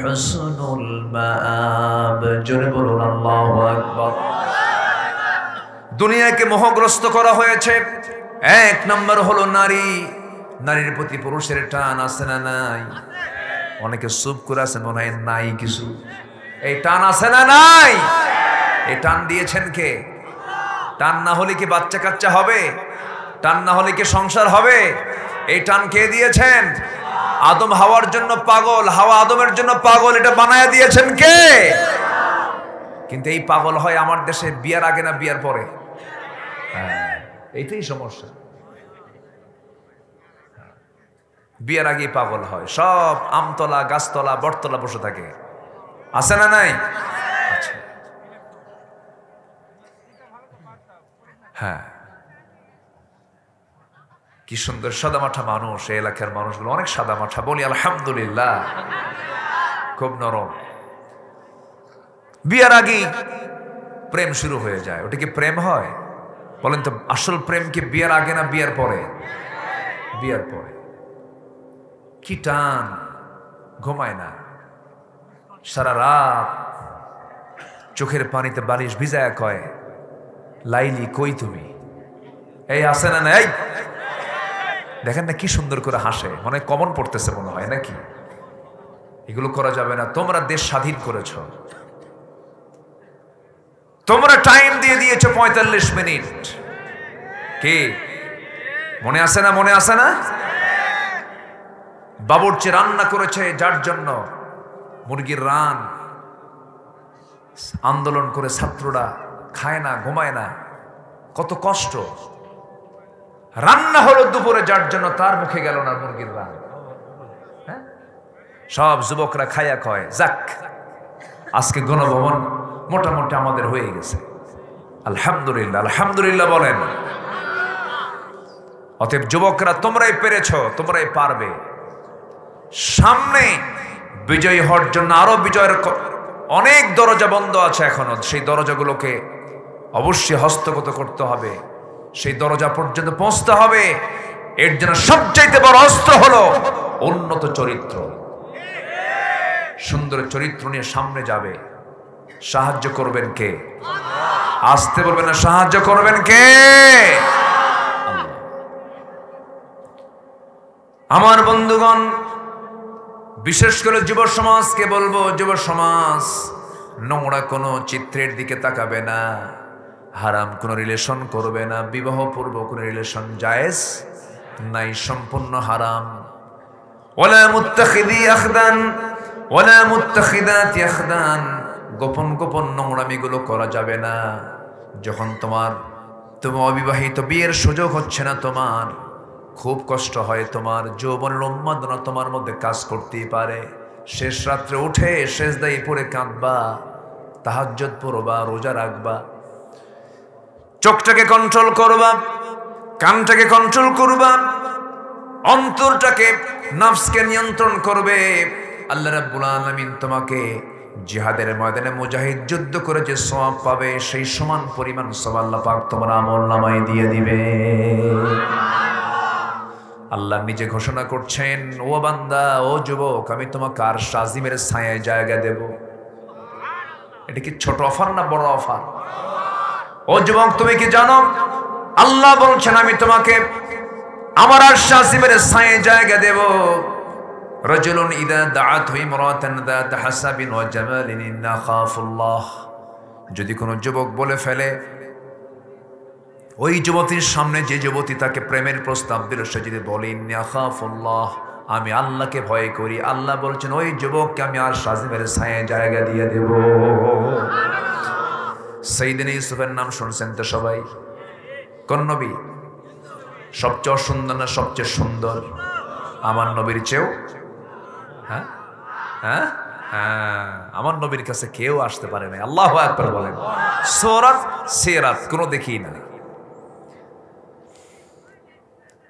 حسن المآب। জোরে বলুন আল্লাহু আকবার। দুনিয়াকে মোহগ্রস্ত করা হয়েছে। এক নম্বর হলো নারী। নারীর প্রতি পুরুষের টান আছে না নাই? অনেকে চুপ করে আছেন, মনে হয় নাই কিছু। এই টান আছে না নাই? এই টান দিয়েছেন কে? টান না হলে কি বাচ্চা কাচ্চা হবে? টান না হলে কি সংসার হবে? এই টান কে দিয়েছেন? আদম হাওয়ার জন্য পাগল, হাওয়া আদমের জন্য পাগল, এটা বানায়া দিয়েছেন কে? কিন্তু এই পাগল হয় আমার দেশে বিয়ার আগে না বিয়ার পরে? এইটাই সমস্যা। বিয়ার আগে পাগল হয়, সব আমতলা গাছতলা বটতলা বসে থাকে, আছে না নাই? আচ্ছা, হ্যাঁ, কি সুন্দর সাদামাঠা মানুষ এই এলাকার মানুষগুলো, অনেক সাদামাঠা, বলি আলহামদুলিল্লাহ, খুব নরম। বিয়ার আগে প্রেম শুরু হয়ে যায়, ওটা কি প্রেম হয়? বলেন তো, আসল প্রেম কি বিয়ার আগে না বিয়ার পরে? বিয়ার পরে। কি টান, ঘুমায় না, সারা রাত চোখের পানিতে বালিশ ভিজায়া কয়, লাইলি কই তুমি? এই আসে না? এই দেখেন না কি সুন্দর করে হাসে, মনে কমন পড়তেছে মনে হয় নাকি? এগুলো করা যাবে না। তোমরা দেশ স্বাধীন করেছ, তোমরা টাইম দিয়ে দিয়েছো 45 মিনিট। কি মনে আছে না? মনে আছে না? বাবুর্চি রান্না করেছে যার জন্য, মুরগির রান, আন্দোলন করে ছাত্ররা খায় না, ঘুমায় না, কত কষ্ট। রান্না হলো দুপুরে যার জন্য, তার মুখে গেল না মুরগির রান। হ্যাঁ, সব যুবকরা খায়া কয়, যাক আজকে গণভবন মোটামুটি আমাদের হয়ে গেছে, আলহামদুলিল্লাহ। আলহামদুলিল্লাহ বলেন। অতএব যুবকরা, তোমরাই পেরেছ, তোমরাই পারবে। সামনে বিজয়ী হওয়ার জন্য আরো বিজয়ের অনেক দরজা বন্ধ আছে এখনো, সেই দরজাগুলোকে অবশ্যই হস্তগত করতে হবে, সেই দরজা পর্যন্ত পৌঁছতে হবে। এর জন্য সবচাইতে বড় অস্ত্র হলো উন্নত চরিত্র। সুন্দর চরিত্র নিয়ে সামনে যাবে, সাহায্য করবেন কে? আসতে বলবেন না, সাহায্য করবেন কে? আমার বন্ধুগণ, বিশেষ করে যুব সমাজকে বলবো, যুব সমাজ নোংরা কোনো চিত্রের দিকে তাকাবে না, হারাম কোনো রিলেশন করবে না, বিবাহ পূর্ব কোনো রিলেশন জায়েজ নাই, সম্পূর্ণ হারাম। ওয়ালা মুত্তাখিদি আখদান ওয়ালা মুত্তাখিদাতি আখদান, গোপন গোপন নোংরামিগুলো করা যাবে না। যখন তোমার অবিবাহিত, বিয়ের সুযোগ হচ্ছে না, তোমার খুব কষ্ট হয়, তোমার যৌবনের উন্মাদনা তোমার মধ্যে কাজ করতেই পারে, শেষ রাত্রে উঠে সেজদায় পড়ে কাঁদবা, তাহাজ্জুদ পড়বা, রোজা রাখবা, চোখটাকে কন্ট্রোল করবা, কানটাকে কন্ট্রোল করবা, অন্তরটাকে, নফসকে নিয়ন্ত্রণ করবে। আল্লাহ রাব্বুল আলামিন তোমাকে জিহাদের ময়দানে মুজাহিদ যুদ্ধ করে যে সওয়াব পাবে, সেই সমান পরিমাণ সওয়াব আল্লাহ পাক তোমার আমলনামায় দিয়ে দিবে। আল্লাহ নিজে ঘোষণা করছেন, ও বান্দা, ও যুবক, আমি তোমাকে আরশ আজিমের ছায়ায় জায়গা দেব। এটা কি ছোট অফার না বড় অফার? ও যুবক, তুমি কি জানো আল্লাহ বলছেন আমি তোমাকে আমার আরশ আজিমের ছায়ায় জায়গা দেব। রাজুলুন ইদা দাআতহু ইমরাতান যাত হাসাবিন ওয়া জামালিন ইন্না খাফুল্লাহ, যদি কোনো যুবক বলে ফেলে, ওই যুবতীর সামনে যে যুবতী তাকে প্রেমের প্রস্তাব দিল, সে যদি বলে ইন্নী আখাফুল্লাহ, আমি আল্লাহকে ভয় করি, আল্লাহ বলছেন ওই যুবককে আমি আরশ আজিমের ছায়ায় জায়গা দিয়ে দেব। সাইয়েদনা ইউসুফের নাম শুনছেন তো সবাই? কোন নবী? সবচেয়ে সুন্দর না সবচেয়ে সুন্দর? আমার নবীর চেয়েও? হ্যাঁ হ্যাঁ হ্যাঁ, আমার নবীর কাছে কেউ আসতে পারে না। আল্লাহু আকবার বলেন। সূরাত সিরাত কোনো দেখি না।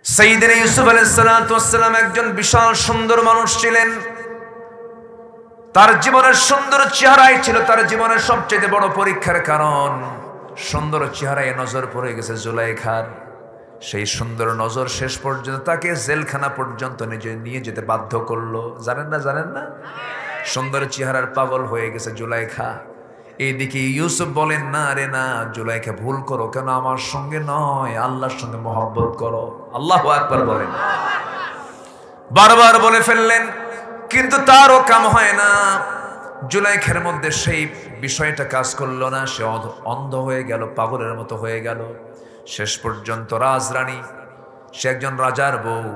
সাইয়েদনা ইউসুফ আলাইহিস সালাতু ওয়াস সালাম একজন বিশাল সুন্দর মানুষ ছিলেন। তার জীবনের সুন্দর চেহারাই ছিল তার জীবনের সবচেয়ে বড় পরীক্ষার কারণ। সুন্দর চেহারায় নজর পড়ে গেছে জুলাইখার। সেই সুন্দর নজর শেষ পর্যন্ত তাকে জেলখানা পর্যন্ত নিয়ে যেতে বাধ্য করলো। জানেন না? জানেন না? সুন্দর চেহারার পাগল হয়ে গেছে জুলাইখা। এইদিকে ইউসুফ বলেন, না রে না, জুলাইখা ভুল করো কেন, আমার সঙ্গে নয়, আল্লাহর সঙ্গে মহব্বত করো। আল্লাহু আকবার বলেন। বারবার বলে ফেললেন, কিন্তু তারও কাম হয় না। জুলাইখার মধ্যে সেই বিষয়টা কাজ করলো না। সে অন্ধ হয়ে গেল, পাগলের মতো হয়ে গেল। শেষ পর্যন্ত রাজরানী, সে একজন রাজার বউ,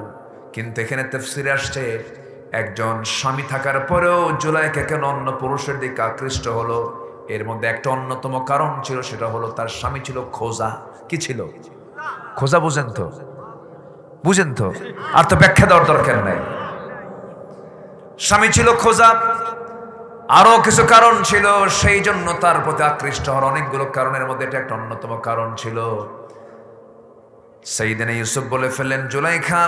কিন্তু এখানে তাফসীরে আসছে একজন স্বামী থাকার পরেও জুলাইখা কেন অন্য পুরুষের দিকে আকৃষ্ট হলো, এর মধ্যে একটা অন্যতম কারণ ছিল, সেটা হলো তার স্বামী ছিল খোজা। কি ছিল? খোজা। বুঝেন তো? বুঝেন তো? আর তো ব্যাখ্যা দেওয়ার দরকার নাই। স্বামী ছিল খোজা, আরো কিছু কারণ ছিল, সেই জন্য তার প্রতি আকৃষ্ট হওয়ার অনেকগুলো কারণের মধ্যে এটা একটা অন্যতম কারণ ছিল। সাইয়েদনা ইউসুফ বলে ফেললেন, জুলাইখা,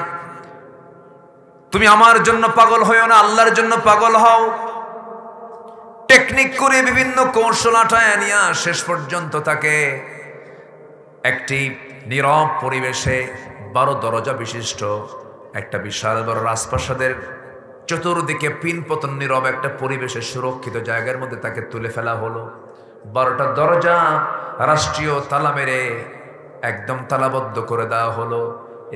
তুমি আমার জন্য পাগল হইও না, আল্লাহর জন্য পাগল হও। টেকনিক করে বিভিন্ন কৌশল আটায় নিয়া শেষ পর্যন্ত তাকে একটি নীরব পরিবেশে 12 দরজা বিশিষ্ট একটা বিশাল বড় রাজপ্রাসাদের চতুর্দিকে পিনপতন নীরব একটা পরিবেশে সুরক্ষিত জায়গার মধ্যে তাকে তুলে ফেলা হলো। 12টা দরজা রাষ্ট্রীয় তালা মেরে একদম তালাবদ্ধ করে দেওয়া হলো।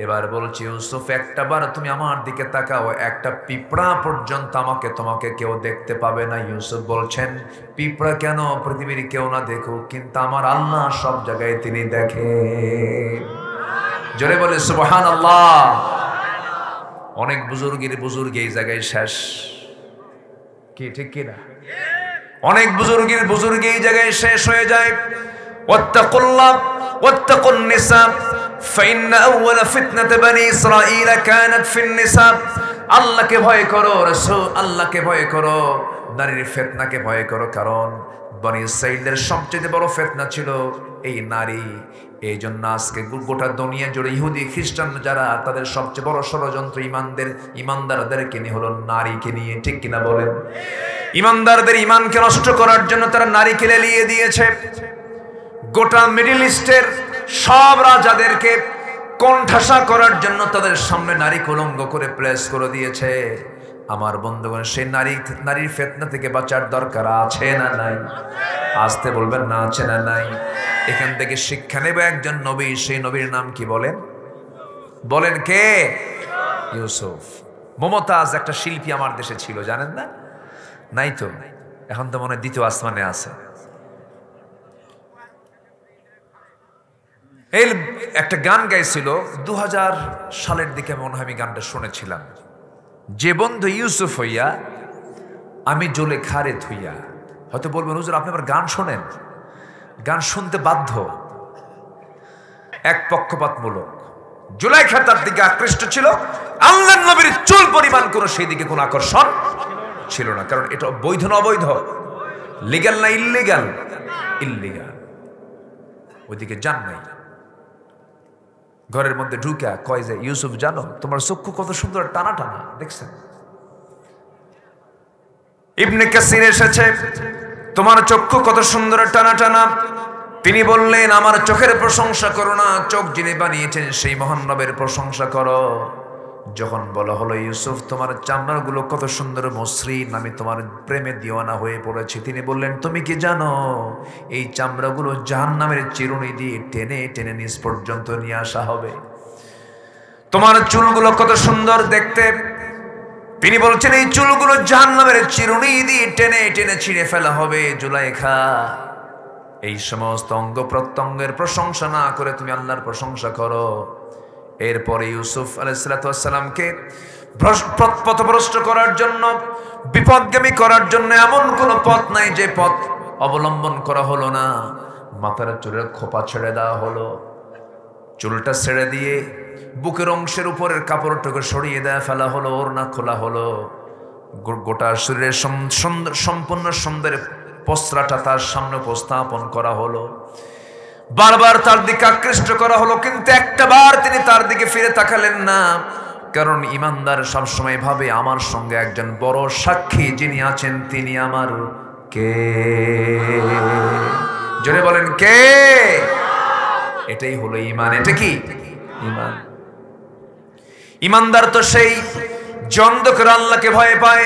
এবার বলছি, ইউসুফ, একটা বার তুমি আমার দিকে তাকাও, একটা পিঁপড়া পর্যন্ত তোমাকে কেউ দেখতে পাবে না। ইউসুফ বলছেন, পিঁপড়া কেন, পৃথিবীর কেউ না দেখুক, কিন্তু আমার আল্লাহ সব জায়গায় তিনি দেখে। জোরে বলে সুবহানাল্লাহ। অনেক বুজুর্গ এই জায়গায় শেষ। কি ঠিক কিনা? অনেক বুজুর্গ এই জায়গায় শেষ হয়ে যায়। ওয়াত্তাকুল্লাহ ওয়াত্তাকুন নিসা ফাইন্না আউওয়ালা ফিতনাত বনি ইসরাঈল কানাত ফিন নিসা। আল্লাহকে ভয় করো রাসূল, আল্লাহকে ভয় করো, নারীর ফিতনাকে ভয় করো, কারণ বনি ইসরাঈলের সবচেয়ে বড় ফিতনা ছিল এই নারী। এই জন্য আজকে গোটা দুনিয়া জুড়ে ইহুদি খ্রিস্টান যারা, তাদের সবচেয়ে বড় ষড়যন্ত্র ইমানদারদেরকে নিয়ে হলো নারীকে নিয়ে। ঠিক কিনা বলেন? ইমানদারদের ইমানকে নষ্ট করার জন্য তারা নারীকে লেলিয়ে দিয়েছে। গোটা মিডল ইস্টের সব রাজাদেরকে কোণঠাসা করার জন্য তাদের সামনে নারী উলঙ্গ করে প্লেস করে দিয়েছে। আমার বন্ধুগণ, সেই নারীর ফিতনা থেকে বাঁচার দরকার আছে না নাই? আসতে বলবেন না, আছে না নাই? এখান থেকে শিক্ষা নেবে একজন নবী, সেই নবীর নাম কি বলেন? বলেন কে? ইউসুফ। মমতাজ একটা শিল্পী আমার দেশে ছিল, জানেন না? নাই তো, এখন তো মনে হয় দ্বিতীয় আসমানে আছে। এই একটা গান গাইছিল 2000 সালের দিকে, মনে হয় আমি গানটা শুনেছিলাম। যে বন্ধু ইউসুফ হইয়া আমি জলে খারে থুইয়া। হয়তো বলবেন হুজুর আপনি আবার গান শোনেন। গান শুনতে বাধ্য, এক পক্ষপাতমূলক। জুলাইখা তার দিকে আকৃষ্ট ছিল, আল্লাহর নবীর চুল পরিমাণ কোনো সেই দিকে কোনো আকর্ষণ ছিল না। কারণ এটা বৈধ না অবৈধ, লিগ্যাল না ইল্লিগ্যাল? ইল্লিগ্যাল। ওইদিকে যান নাই। ঘরের মধ্যে ঢুকা কয় যে, ইউসুফ জানো তোমার চক্ষু কত সুন্দর টানা টানা, দেখছেন? ইবনে কাসির এসেছে, তোমার চক্ষু কত সুন্দর টানা টানা। তিনি বললেন, আমার চোখের প্রশংসা করো না, চোখ যিনি বানিয়েছেন সেই মহান রবের প্রশংসা করো। যখন বলা হলো ইউসুফ তোমার চামড়াগুলো কত সুন্দর মসৃণ, আমি তোমার প্রেমে দিওয়ানা হয়ে পড়েছি, তিনি বললেন তুমি কি জানো এই চামড়াগুলো জাহান্নামের চিরুনি দিয়ে টেনে টেনে নিচ পর্যন্ত নিয়ে আসা হবে। তোমার চুলগুলো কত সুন্দর দেখতে, তিনি বলছেন এই চুলগুলো জাহান্নামের চিরুনি দিয়ে টেনে টেনে ছিঁড়ে ফেলা হবে। জুলাইখা, এই সমস্ত অঙ্গ প্রত্যঙ্গের প্রশংসা না করে তুমি আল্লাহর প্রশংসা করো। এরপরে ইউসুফ আলাইহিসসালামকে পথভ্রষ্ট করার জন্য, বিপদগামী করার জন্য এমন কোনো পথ নাই যে পথ অবলম্বন করা হলো না। মাথার চুলের খোপা ছেড়ে দেওয়া হলো, চুলটা ছেড়ে দিয়ে বুকের অংশের উপরের কাপড়টাকে সরিয়ে দেওয়া ফেলা হলো, ওড়না খোলা হলো, গোটা শরীরের সম্পূর্ণ সুন্দর পসরাটা তার সামনে উপস্থাপন করা হলো। বারবার তার দিকে আকৃষ্ট করা হলো, কিন্তু একটা বার তিনি তার দিকে ফিরে তাকালেন না। কারণ ইমানদার সবসময় ভাবে আমার সঙ্গে একজন বড় সাক্ষী যিনি আছেন তিনি আমার কে? জোরে বলেন কে? এটাই হলো ঈমান। এটা কি ঈমান? ঈমানদার তো সেই জন্দকর আল্লাহকে ভয় পায়,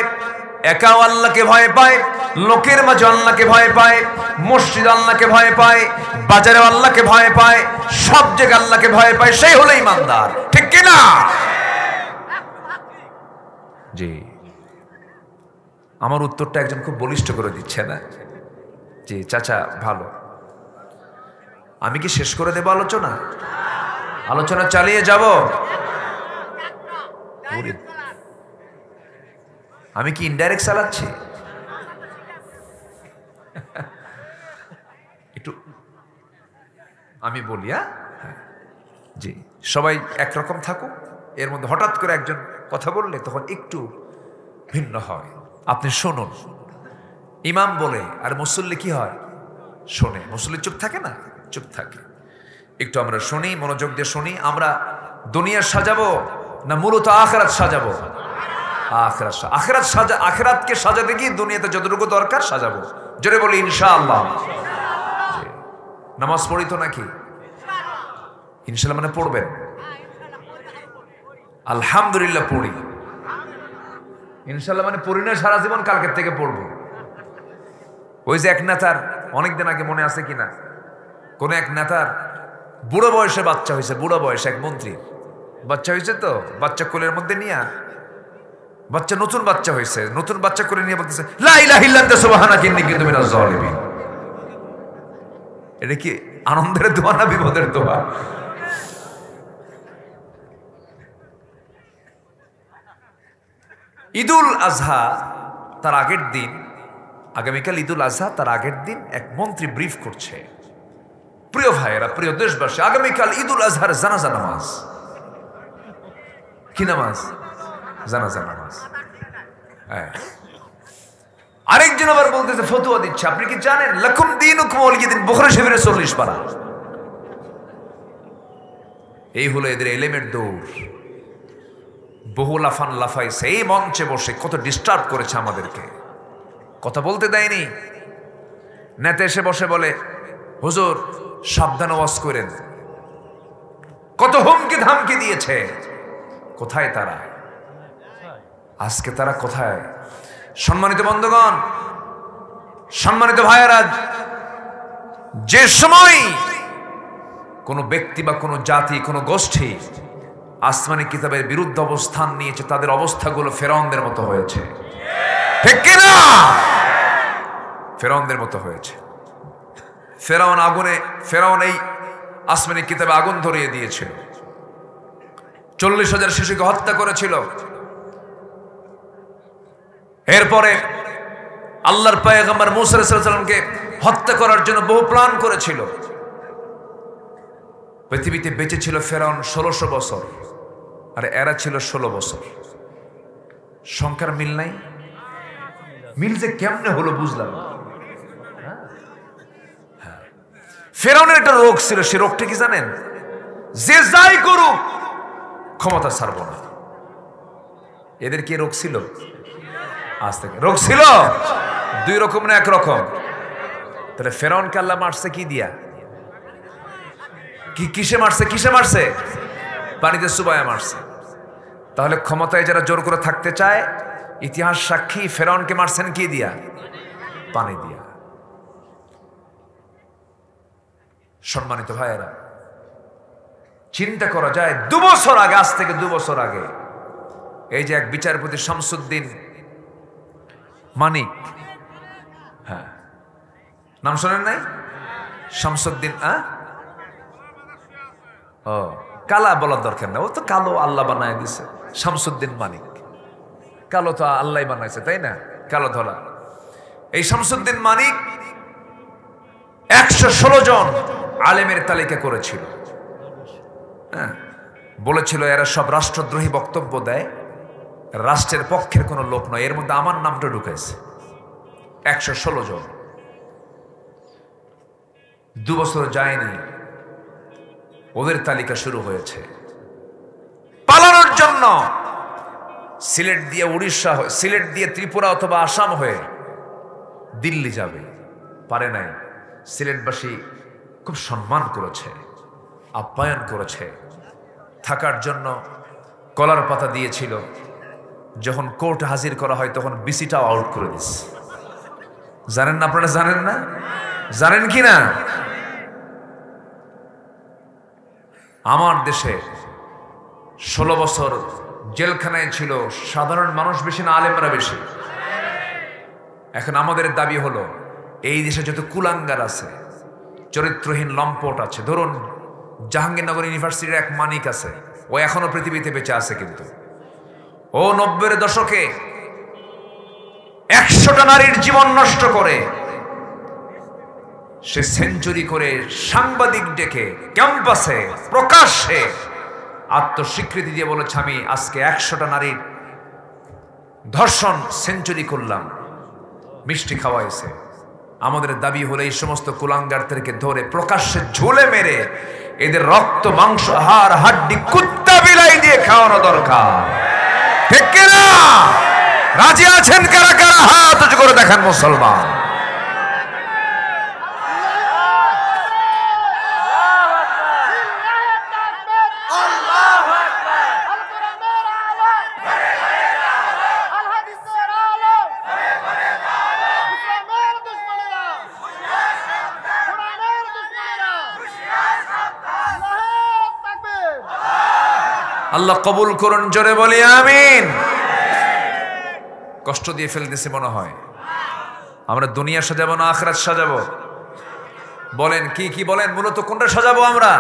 একাও আল্লাহকে ভয় পায়, লোকের মাঝে আল্লাহকে ভয় পায়, মসজিদ আল্লাহকে ভয় পায়, বাজারে আল্লাহকে ভয় পায়, সব জায়গায় আল্লাহকে ভয় পায়, সেই হলো ঈমানদার। ঠিক কি না? জি, আমার উত্তরটা একজন খুব বলিষ্ঠ করে দিচ্ছে না? জি চাচা ভালো। আমি কি শেষ করে দেব আলোচনা? আলোচনা চালিয়ে যাব? আমি কি ইনডাইরেক্ট চালাচ্ছি? একটু আমি বলি। জি, সবাই একরকম থাকুক, এর মধ্যে হঠাৎ করে একজন কথা বললে তখন একটু ভিন্ন হয়। আপনি শুনুন, ইমাম বলে আর মুসল্লি কি হয়? শোনে। মুসল্লি চুপ থাকে না? চুপ থাকে। একটু আমরা শুনি, মনোযোগ দিয়ে শুনি। আমরা দুনিয়া সাজাবো না মূলত আখিরাত সাজাবো? আখিরাতকে সাজাতে গিয়ে দুনিয়াতে যতটুকু দরকার সাজাবো। জোরে বলি ইনশাআল্লাহ। নামাজ পড়ি তো নাকি? ইনশাআল্লাহ মানে পড়বেন? আলহামদুলিল্লাহ পড়ি। ইনশাআল্লাহ মানে পড়ি না সারা জীবন, কালকের থেকে পড়বো। ওই যে এক নেতার, অনেকদিন আগে মনে আছে কিনা, কোন এক নেতার বুড়ো বয়সে বাচ্চা হয়েছে, বুড়ো বয়সে এক মন্ত্রীর বাচ্চা হয়েছে, তো বাচ্চা কোলের মধ্যে নিয়ে, বাচ্চা নতুন বাচ্চা হয়েছে, নতুন বাচ্চা করে নিয়ে বলতেছে লা ইলাহা ইল্লাল্লাহ সুবহানাকা ইন্নী কুনতু মিনাজ জালিমিন। এটা কি আনন্দের দোয়া না বিপদের দোয়া? ঈদুল আজহা তার আগের দিন, আগামীকাল ঈদুল আজহা, তার আগের দিন এক মন্ত্রী ব্রিফ করছে, প্রিয় ভাইয়েরা, প্রিয় দেশবাসী, আগামীকাল ঈদুল আজহার জানাজা নামাজ। কি নামাজ? জানাজা নামাজ। আরেকজন আবার বলতেছে, ফতোয়া দিচ্ছে, আপনি কি জানেন লাকুম দীনুকুম ওয়ালিয়া দিন, বুখারী শরীফের 40 পারা। এই হলো এদের এলেমের দৌড়। বহু লাফান লাফাইছে, এই মঞ্চে বসে কত ডিস্টার্ব করেছে আমাদেরকে, কথা বলতে দেয়নি। নেতা এসে বসে বলে, হুজুর সাবধান ওয়াজ করেন। কত হুমকি ধামকি দিয়েছে, কোথায় তারা? আজকে তারা কোথায়? সম্মানিত বন্ধুগণ, সম্মানিত ভাইয়েরা, যে সময় কোন ব্যক্তি বা কোন জাতি, কোন গোষ্ঠী আসমানি কিতাবের বিরুদ্ধে অবস্থান নিয়েছে, তাদের অবস্থাগুলো ফেরাউনদের মতো হয়েছে, ঠিক কিনা? ফেরাউনদের মতো হয়েছে। ফেরাউন এই আসমানি কিতাবে আগুন ধরিয়ে দিয়েছিল, 40,000 শিশুকে হত্যা করেছিল। এরপরে আল্লাহর পয়গম্বর মুসা আলাইহিস সালামকে হত্যা করার জন্য বহু প্ল্যান করেছিল। পৃথিবীতে বেঁচে ছিল ফেরাউন 1600 বছর, আর এরা ছিল 16 বছর। সংখ্যার মিল নাই। মিল যে কেমনে হলো বুঝলাম না। ফেরাউনের একটা রোগ ছিল, সে রোগটা কি জানেন? যে যাই করুক ক্ষমতা ছাড়ব না। এদের কি রোগ ছিল? আজ থেকে রোগ ছিল। দুই রকম না এক রকম? তাহলে ফেরাউনকে আল্লাহ মারছে কি দিয়া? কিসে মারছে? কিসে মারছে? পানিতে চুবায়া মারছে। তাহলে ক্ষমতায় যারা জোর করে থাকতে চায়, ইতিহাস সাক্ষী ফেরাউনকে মারছেন কি দিয়া? পানি দিয়া। সম্মানিত ভাইয়েরা, চিন্তা করা যায় 2 বছর আগে, আজ থেকে 2 বছর আগে, এই যে এক বিচারপতি শামসুদ্দিন মানিক, হ্যাঁ নাম শোনেন নাই? শামসুদ্দিন, ও কালা বলার দরকার না, ও তো কালো আল্লাহ বানায় দিছে। শামসুদ্দিন মানিক কালো তো আল্লাহ বানাইছে, তাই না? কালো ধলা। এই শামসুদ্দিন মানিক 116 জন আলেমের তালিকা করেছিল। হ্যাঁ, বলেছিল এরা সব রাষ্ট্রদ্রোহী বক্তব্য দেয়, রাষ্ট্রের পক্ষের কোনো লোক নয়। এর মধ্যে আমার নামটা ঢুকেছে। 116 জন। 2 বছর যায়নি, ওদের তালিকা শুরু হয়েছে। পালানোর জন্য সিলেট দিয়ে উড়িষ্যা, সিলেট দিয়ে ত্রিপুরা অথবা আসাম হয়ে দিল্লি যাবে, পারে নাই। সিলেটবাসী খুব সম্মান করেছে, আপ্যায়ন করেছে, থাকার জন্য কলার পাতা দিয়েছিল। যখন কোর্টে হাজির করা হয় তখন বিসিটাও আউট করে দিস। জানেন না? আপনারা জানেন না? জানেন কি না? আমার দেশে 16 বছর জেলখানায় ছিল সাধারণ মানুষ বেশি না আলেমরা বেশি? এখন আমাদের দাবি হলো, এই দেশে যত কুলাঙ্গার আছে, চরিত্রহীন লম্পট আছে, ধরুন জাহাঙ্গীরনগর ইউনিভার্সিটির এক মানিক আছে, ও এখনো পৃথিবীতে বেঁচে আছে, কিন্তু ও 90-এর দশকে 100টা নারীর জীবন নষ্ট করে সে সেঞ্চুরি করে সাংবাদিক ডেকে ক্যাম্পাসে প্রকাশ্যে আত্মস্বীকৃতি দিয়ে বলেছে, আমি আজকে 100টা নারীর ধর্ষণ সেঞ্চুরি করলাম। মিষ্টি খাওয়াইছে। আমাদের দাবি হলো এই সমস্ত কুলাঙ্গারদেরকে ধরে প্রকাশ্যে ঝুলে মেরে এদের রক্ত, মাংস, হাড়, হাড্ডি কুত্তা বিলাই দিয়ে খাওয়ানো দরকার, ঠিক কিনা? রাজি আছেন কারা কারা? হাত উঁচু করে দেখান মুসলমান। আল্লাহ কবুল করুন, জোরে বলি আমিন। কষ্ট দিয়ে ফেলতেছি মনে হয়। আমরা দুনিয়া সাজাবো না আখিরাত সাজাবো? বলেন কি কি বলেন, মূলত কোনটা সাজাবো আমরা?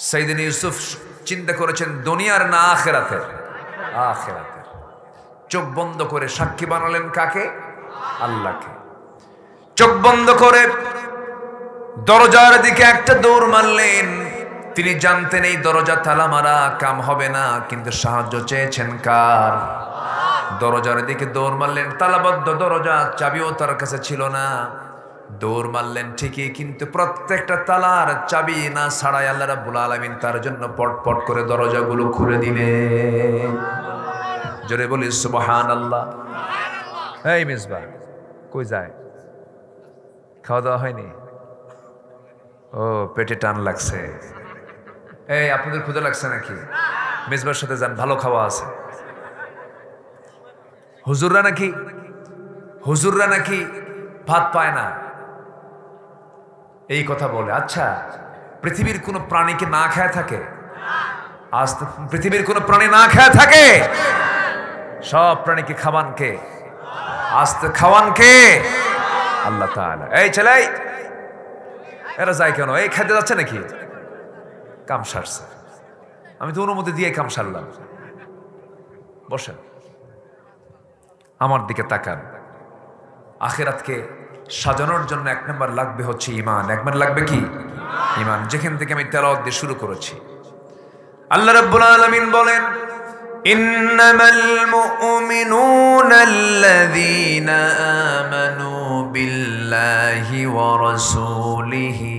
সাইয়েদনা ইউসুফ চিন্তা করেছেন দুনিয়ার না আখিরাতের? আখিরাতের। চোখ বন্ধ করে সাক্ষী বানালেন কাকে? আল্লাহকে। চোখ বন্ধ করে দরজার দিকে একটা দৌড় মারলেন। তিনি জানতেন এই দরজা তালা মারা কাম হবে না, কিন্তু সাহায্য চেয়েছেন কার? দরজার দিকে দৌড় মারলেন। তালাবদ্ধ দরজা, চাবিও তার কাছে ছিল না। দৌড় মারলেন ঠিকই, কিন্তু প্রত্যেকটা তালার চাবি না ছাড়াই আল্লাহ রাব্বুল আলামিন তার জন্য পটপট করে দরজাগুলো খুলে দিলেন। জোরে বলি সুবহানাল্লাহ। এই মিসবা কই যায়? খাওয়া দাওয়া হয়নি? ও পেটে টান লাগছে। এই আপনাদের ক্ষুধা লাগছে নাকি? মেজবার সাথে যান, ভালো খাওয়া আছে। হুজুররা নাকি ভাত পায় না, এই কথা বলে। আচ্ছা, পৃথিবীর কোন প্রাণীকে না খায় থাকে? আজ পৃথিবীর কোন প্রাণী না খায় থাকে? সব প্রাণীকে খাওয়ান কে? আজ খাওয়ান কে? আল্লাহ তাআলা। এই ছেলে, এরা যায় কেন? এই খাইতে যাচ্ছে নাকি? কাম সারছে, আমি তো অনুমতি দিয়ে কাম সারলাম। বসেন, আমার দিকে তাকান। আখিরাতকে সাজানোর জন্য 1 নম্বর লাগবে হচ্ছে ঈমান। 1 নম্বর লাগবে কি? ঈমান। যেখান থেকে আমি তেলাওয়াত দিয়ে শুরু করেছি, আল্লাহ রাব্বুল আলামিন বলেন, ইন্নামাল মুমিনুনা আল্লাযীনা আমানু বিল্লাহি ওয়া রাসূলিহি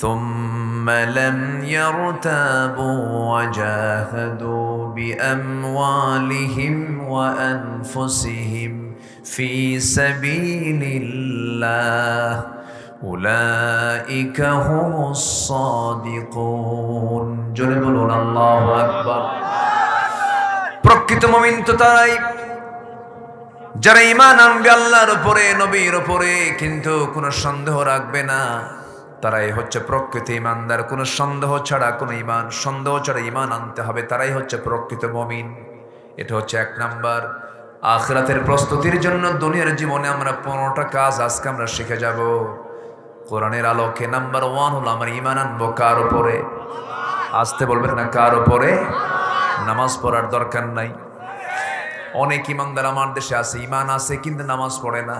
সুম্মা লাম ইয়ারতাবু ওয়া জাহাদু বিআমওয়ালিহিম ওয়া আনফুসিহিম ফি সাবিলিল্লাহ উলাইকা হুমুস সাদিকুন। জোরে বলুন আল্লাহু আকবার। প্রকৃত মুমিন তো তারাই যারা ঈমান আনবে আল্লাহর উপরে, নবীর উপরে, কিন্তু কোনো সন্দেহ রাখবে না। তারাই হচ্ছে প্রকৃত ঈমানদার। কোনো সন্দেহ ছাড়া ঈমান আনতে হবে। তারাই হচ্ছে প্রকৃত মুমিন। এটা হচ্ছে 1 নাম্বার। আখিরাতের প্রস্তুতির জন্য দুনিয়ার জীবনে আমরা 15টা কাজ আজকে আমরা শিখে যাব কোরআনের আলোকে। নাম্বার 1 হলো আমার ঈমান আনবো কার উপরে? আসতে বলবেন না, কার উপরে? নামাজ পড়ার দরকার নাই। অনেক ঈমানদার আমার দেশে আছে, ঈমান আছে কিন্তু নামাজ পড়ে না।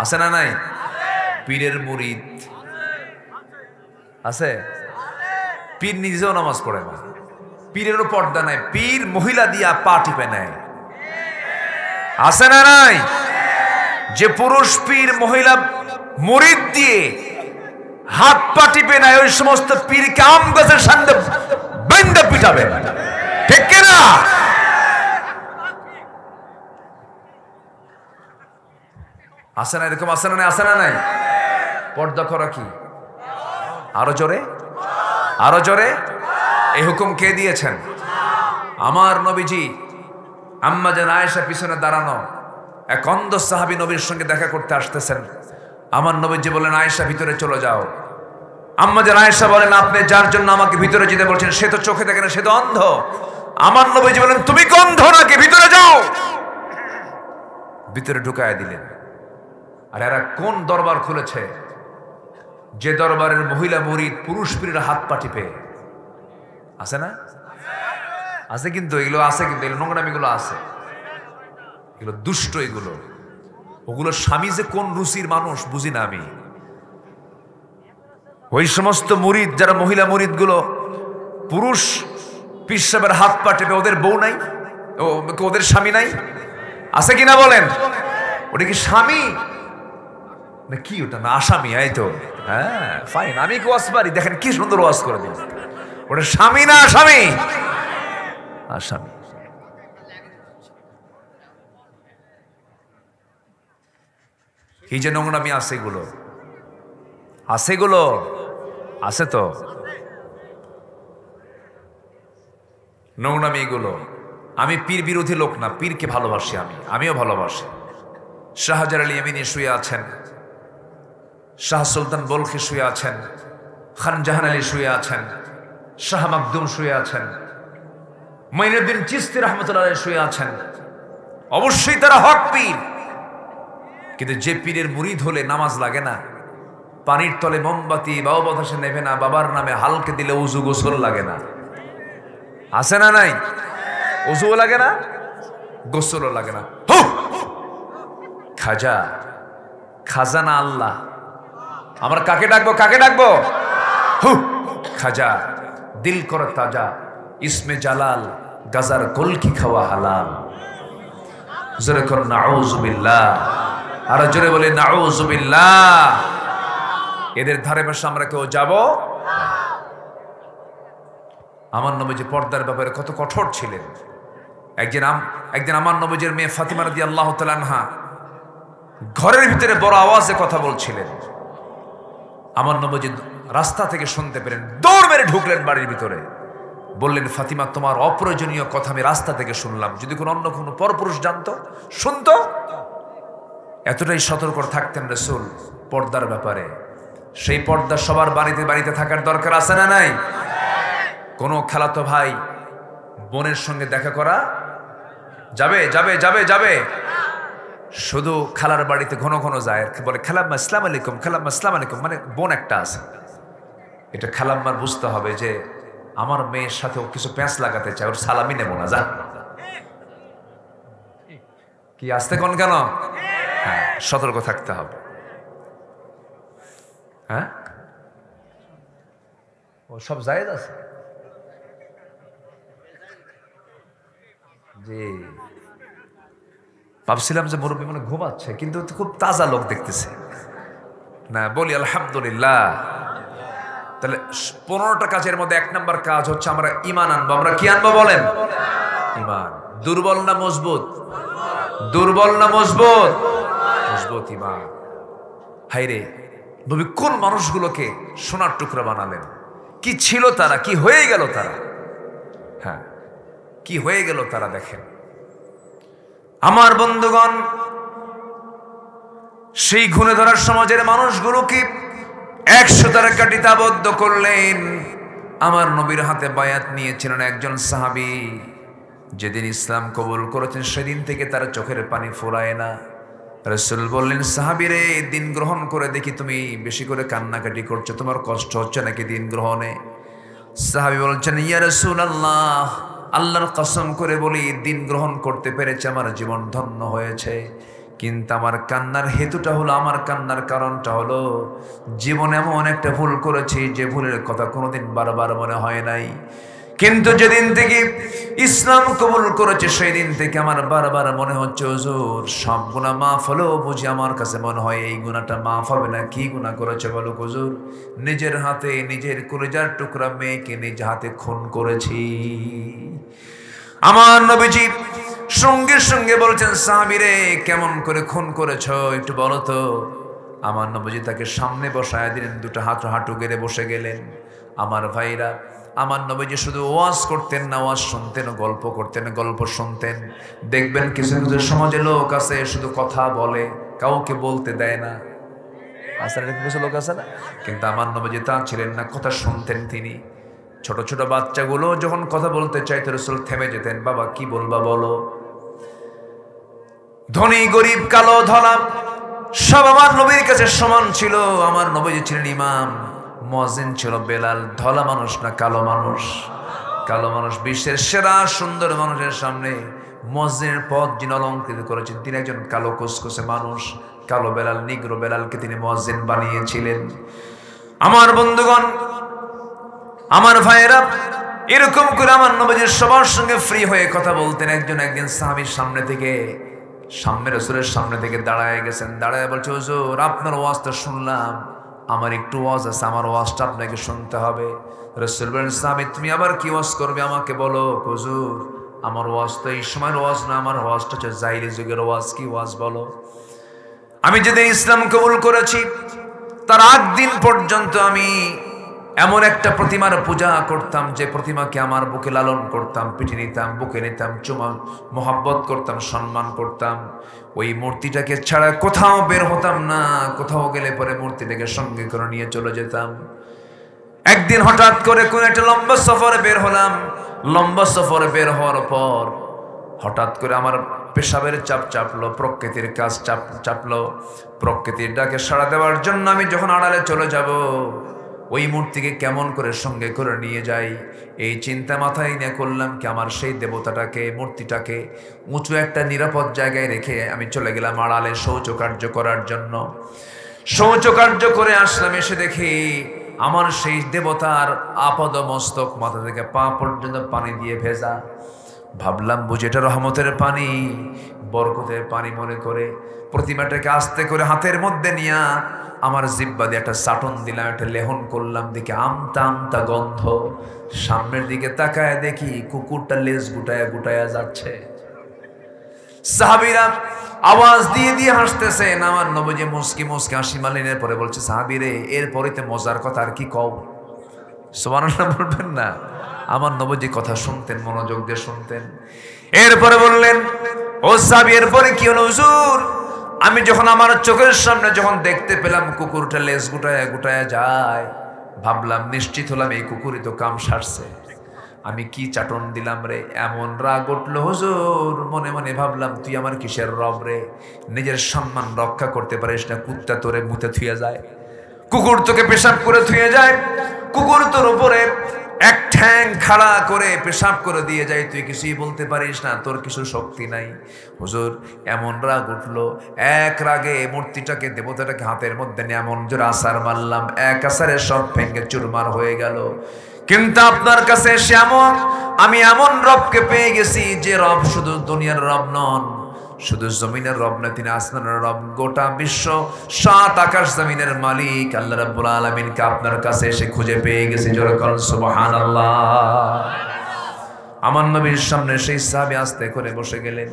আছে না নাই? পীরের মুরিদ আছে, পীর নিজেও নামাজ পড়ে না, পীরেরও পর্দা নাই, পীর মহিলা দিয়া পা টিপে নেয়। আছে না নাই? যে পুরুষ পীর মহিলা মুরিদ দিয়ে হাত পা টিপে নেয়, ওই সমস্ত পীরকে আম গাছের সামনে বেঁধে পিটাবে, ঠিক কিনা? আছে না এরকম? আছে না নাই? আছে না নাই? পর্দা করা কি? আরো জোরে, আরো জোরে। এই হুকুম কে দিয়েছেন? আমার নবীজি। আম্মা জান আয়েশা পিছনে দাঁড়ানো, এক অন্ধ সাহাবী নবীর সঙ্গে দেখা করতে আসতেছেন। আমার নবীজি বলেন, আয়েশা ভিতরে চলে যাও। আম্মা জান আয়েশা বলেন, আপনি যার জন্য আমাকে ভিতরে যেতে বলছেন সে তো চোখে দেখে না, সে তো অন্ধ। আমার নবীজি বলেন, তুমি কি অন্ধ নাকি? ভিতরে যাও। ভিতরে ঢুকায় দিলেন। আর এরা কোন দরবার খুলেছে? যে দরবারের মহিলা মুরিদ পুরুষ পীরের হাত পা টিপে। আছে না? আছে কিন্তু এগুলো আছে, কিন্তু এগুলো নোংরামিগুলো আছে, এগুলো দুষ্ট। ওগুলো স্বামী যে কোন রুচির মানুষ বুঝি না আমি। ওই সমস্ত মুরিদ যারা মহিলা মুরিদ গুলো পুরুষ পীর সাহেবের হাত পা টিপে, ওদের বউ নাই? ওদের স্বামী নাই? আছে কিনা বলেন? ওটা কি স্বামী না কি? ওটা না আসামি। এই তো, হ্যাঁ ফাইন, আমি কি ওয়াজ পারি? দেখেন কি সুন্দর ওয়াজ করে দিন। ওটা স্বামী না আসামি? আসামি। এই যে নোংরামি আছে, এগুলো আছে, এগুলো আছে তো নোংরামি এগুলো। আমি পীর বিরোধী লোক না, পীরকে ভালোবাসি, আমিও ভালোবাসি। শাহজালাল আলী ইয়ামিনী শুয়ে আছেন, শাহ সুলতান বলখি শুয়ে আছেন, খান জাহান আলী শুয়ে আছেন, শাহ মাকদুম শুয়ে আছেন, মঈনুদ্দিন চিশতি রহমতুল্লাহ আলাইহি শুয়ে আছেন। অবশ্যই তারা হক পীর, কিন্তু যে পীরের মুরিদ হলে নামাজ লাগে না, পানির তলে মোমবাতি বাবা বাতাসে নেবে না, বাবার নামে হালকে দিলে উজু গোসল লাগে না। আছে না নাই? উজুও লাগে না, গোসলও লাগে না। খাজা, খাজানা আল্লাহ। আমরা কাকে ডাকবো? কাকে ডাকবো? খাজা, দিল কর তাজা, ইসমে জালাল, গাজার কলকি খাওয়া হালাল। জোরে কর নাউজুবিল্লাহ। আর জোরে বলে নাউজুবিল্লাহ। এদের ধারে পাশে আমরা কেউ যাব? আমার নবীজি পর্দার ব্যাপারে কত কঠোর ছিলেন। একদিন আমার নবীজির মেয়ে ফাতিমা রাদিয়াল্লাহু তাআলা আনহা ঘরের ভিতরে বড় আওয়াজে কথা বলছিলেন। আমার নবীজি রাস্তা থেকে শুনতে পেলেন, দৌড় মেরে ঢুকলেন বাড়ির ভিতরে। বললেন, ফাতিমা তোমার অপ্রয়োজনীয় কথা আমি রাস্তা থেকে শুনলাম, যদি কোনো অন্য কোনো পরপুরুষ জানতো শুনতো। এতটাই সতর্ক থাকতেন রাসূল পর্দার ব্যাপারে। সেই পর্দা সবার বাড়িতে বাড়িতে থাকার দরকার আছে না নাই? কোনো খালাতো ভাই বোনের সঙ্গে দেখা করা যাবে যাবে যাবে যাবে? শুধু খালার বাড়িতে ঘন ঘন যায়, বলে খালাম্মা আসসালামু আলাইকুম, খালাম্মা আসসালামু আলাইকুম, মানে বোন একটা আছে। এটা খালাম্মার বুঝতে হবে যে আমার মেয়ের সাথে ও কিছু প্যাঁচ লাগাতে চায়, ওর সালামি নেব না, যা। কি আসতে কোন কেন? হ্যাঁ, সতর্ক থাকতে হবে। হ্যাঁ, ও সব জায়েজ আছে জি। ভাবছিলাম যে মুরব্বী মনে ঘুমাচ্ছে, কিন্তু খুব তাজা লোক দেখতেছে না। বলি আলহামদুলিল্লাহ। তাহলে 15টা কাজের মধ্যে 1 নম্বর কাজ হচ্ছে আমরা ঈমান আনবো। আমরা কি আনবো বলেন? ঈমান। দুর্বল না মজবুত? দুর্বল না মজবুত? মজবুত ঈমান। হায়রে, নবী কোন মানুষগুলোকে সোনার টুকরা বানালেন! কি ছিল তারা, কি হয়ে গেল তারা! হ্যাঁ, কি হয়ে গেল তারা দেখেন। আমার বন্ধুগণ, সেই ঘুণে ধরার সমাজের মানুষগুলোকে 100 তারা কাঠিতে আবদ্ধ করলেন। আমার নবীর হাতে বায়াত নিয়েছিলেন একজন সাহাবী। যেদিন ইসলাম কবুল করেছেন সেদিন থেকে তার চোখের পানি ফোরায় না। রাসূল বললেন, সাহাবীরে দিন গ্রহণ করে দেখি তুমি বেশি করে কান্নাকাটি করছো, তোমার কষ্ট হচ্ছে নাকি দিন গ্রহণে? সাহাবী বলছেন, ইয়া রাসূলুল্লাহ, আল্লাহর কসম করে বলি দিন গ্রহণ করতে পেরেছে আমার জীবন ধন্য হয়েছে। কিন্তু আমার কান্নার হেতুটা হলো, আমার কান্নার কারণটা হলো জীবনে এমন একটা ভুল করেছি যে ভুলের কথা কোনোদিন বারবার মনে হয় নাই। কিন্তু যেদিন থেকে ইসলাম কবুল করেছে সেই দিন থেকে আমার বারবার মনে হচ্ছে হুজুর সব গুনাহ মাফ হলেও বুঝি আমার কাছে মনে হয় এই গুনাহটা মাফ হবে না। কি গুনাহ করেছে বলো হুজুর? নিজের হাতে নিজের কলিজার টুকরা মেয়েকে নিজ হাতে খুন করেছি। আমার নবীজি সঙ্গে সঙ্গে বলছেন, সাহাবীরে কেমন করে খুন করেছো একটু বলো তো। আমার নবীজি তাকে সামনে বসায় দিলেন, দুটো হাঁটু গেড়ে বসে গেলেন। আমার ভাইরা, আমার নবীজি শুধু ওয়াজ করতেন না, ওয়াজ শুনতেন, গল্প করতেন, গল্প শুনতেন। দেখবেন কিছু কিছু সমাজে লোক আছে শুধু কথা বলে, কাউকে বলতে দেয় না। আসলে কিছু লোক আছে না, কিন্তু আমার নবীজি তা ছিলেন না, কথা শুনতেন তিনি। ছোট ছোট বাচ্চাগুলো যখন কথা বলতে চাইতো রাসূল থেমে যেতেন, বাবা কি বলবা বলো। ধনী গরিব কালো ধলা সব আমার নবীর কাছে সমান ছিল। আমার নবীজি ছিলেন ইমাম, মুয়াজ্জিন ছিল বেলাল। ধলা মানুষ না কালো মানুষ? কালো মানুষ। বিশ্বের সেরা সুন্দর মানুষের সামনে মুয়াজ্জিনের পদ যিনি অলংকৃত করেছেন তিনি একজন কালো কুসকুসে মানুষ। কালো বেলাল, নিগ্রো বেলালকে তিনি মুয়াজ্জিন বানিয়েছিলেন। আমার বন্ধুগণ, আমার ভাইয়েরা, এরকম করে আমার নবীজি সবার সঙ্গে ফ্রি হয়ে কথা বলতেন। একদিন সাহাবীর সামনে থেকে, রাসূলের সামনে থেকে দাঁড়ায় গেছেন। দাঁড়ায় বলছে, হুজুর আপনার ওয়াজটা শুনলাম, আমার একটু ওয়াজ আছে, আমার ওয়াজটা আপনাকে শুনতে হবে। রাসূল বলেন, সাহাবী তুমি আবার কি ওয়াজ করবে আমাকে বলো। হুজুর আমার ওয়াজ তো এই সময়ের ওয়াজ না, আমার ওয়াজটা হচ্ছে জাহিলি যুগের ওয়াজ। কি ওয়াজ বলো? আমি যেদিন ইসলাম কবুল করেছি তার 8 দিন পর্যন্ত আমি এমন একটা প্রতিমার পূজা করতাম যে প্রতিমাকে আমার বুকে লালন করতাম, পিঠে নিতাম, বুকে নিতাম, চুমা মোহাব্বত করতাম, সম্মান করতাম। ওই মূর্তিটাকে ছাড়া কোথাও বের হতাম না। কোথাও গেলে পরে মূর্তিটাকে সঙ্গে করে নিয়ে চলে যেতাম। একদিন হঠাৎ করে কোন একটা লম্বা সফরে বের হলাম। লম্বা সফরে বের হওয়ার পর হঠাৎ করে আমার পেশাবের চাপ চাপলো, প্রকৃতির কাজ চাপলো। প্রকৃতির ডাকে সাড়া দেওয়ার জন্য আমি যখন আড়ালে চলে যাব, ওই মূর্তিকে কেমন করে সঙ্গে করে নিয়ে যাই এই চিন্তা মাথায় নিয়ে করলাম কি আমার সেই দেবতাটাকে, মূর্তিটাকে উঁচু একটা নিরাপদ জায়গায় রেখে আমি চলে গেলাম আড়ালে শৌচকার্য করার জন্য। শৌচকার্য করে আসলাম, এসে দেখি আমার সেই দেবতার আপাদ মস্তক মাথা থেকে পা পর্যন্ত পানি দিয়ে ভেজা। ভাবলাম বুঝি এটা রহমতের পানি, বরকতের পানি মনে করে প্রতিমাটাকে আস্তে করে হাতের মধ্যে নিয়া আমার জিহ্বা দিয়ে একটা চাটন দিলাম, একটা লেহন করলাম। দেখি আমতা আমতা গন্ধ। সামনের দিকে তাকায় দেখি কুকুরটা লেজ গুটায়া গুটায়া যাচ্ছে। সাহাবীরা আওয়াজ দিয়ে দিয়ে হাসতেছেন। আমার নবীজি মুস্কি মুস্কি হাসি মালিনের পরে বলছে, সাহাবীরে এরপরেতে মজার কথা আর কি কও? সুবহানাল্লাহ বলবেন না? আমার নবীজি কথা শুনতেন, মনোযোগ দিয়ে শুনতেন। এরপরে বললেন, ও সাহাবী এরপরে কি হলো হুজুর? আমি যখন আমার চোখের সামনে যখন দেখতে পেলাম কুকুরটা লেজ গুটায় গুটায় যায়, ভাবলাম, নিশ্চিত হলাম এই কুকুরই তো কাম সারছে। আমি কি চাটন দিলাম রে, এমন রাগ উঠলো হুজুর। মনে মনে ভাবলাম, তুই আমার কিসের রব রে? নিজের সম্মান রক্ষা করতে পারিস না, কুত্তা তোরে মুতে থুয়ে যায়, কুকুর তোকে পেশাব করে থুয়ে যায়, কুকুর তোর উপরে এক ঠ্যাং খাড়া করে পেশাব করে দিয়ে যায়, তুই কিছুই বলতে পারিস না, তোর কিছু শক্তি নাই। হুজুর এমন রাগ উঠলো, এক রাগে মূর্তিটাকে, দেবতাটাকে হাতের মধ্যে নিয়ে এমন জোরে আছাড় মারলাম, এক আছাড়ে সব ভেঙে চুরমার হয়ে গেল। কিন্তু আপনার কাছে এসে আমি এমন রবকে পেয়ে গেছি যে রব শুধু দুনিয়ার রব নন, শুধু জমিনের রব না, তিনি আসমানের রব, গোটা বিশ্ব 7 আকাশ জমিনের মালিক আল্লাহ রাব্বুল আলামিনকে আপনার কাছে এসে খুঁজে পেয়ে গেছি। জোরে বলেন সুবহানাল্লাহ। আমার নবীর সামনে সেই সাহাবী আস্তে করে বসে গেলেন,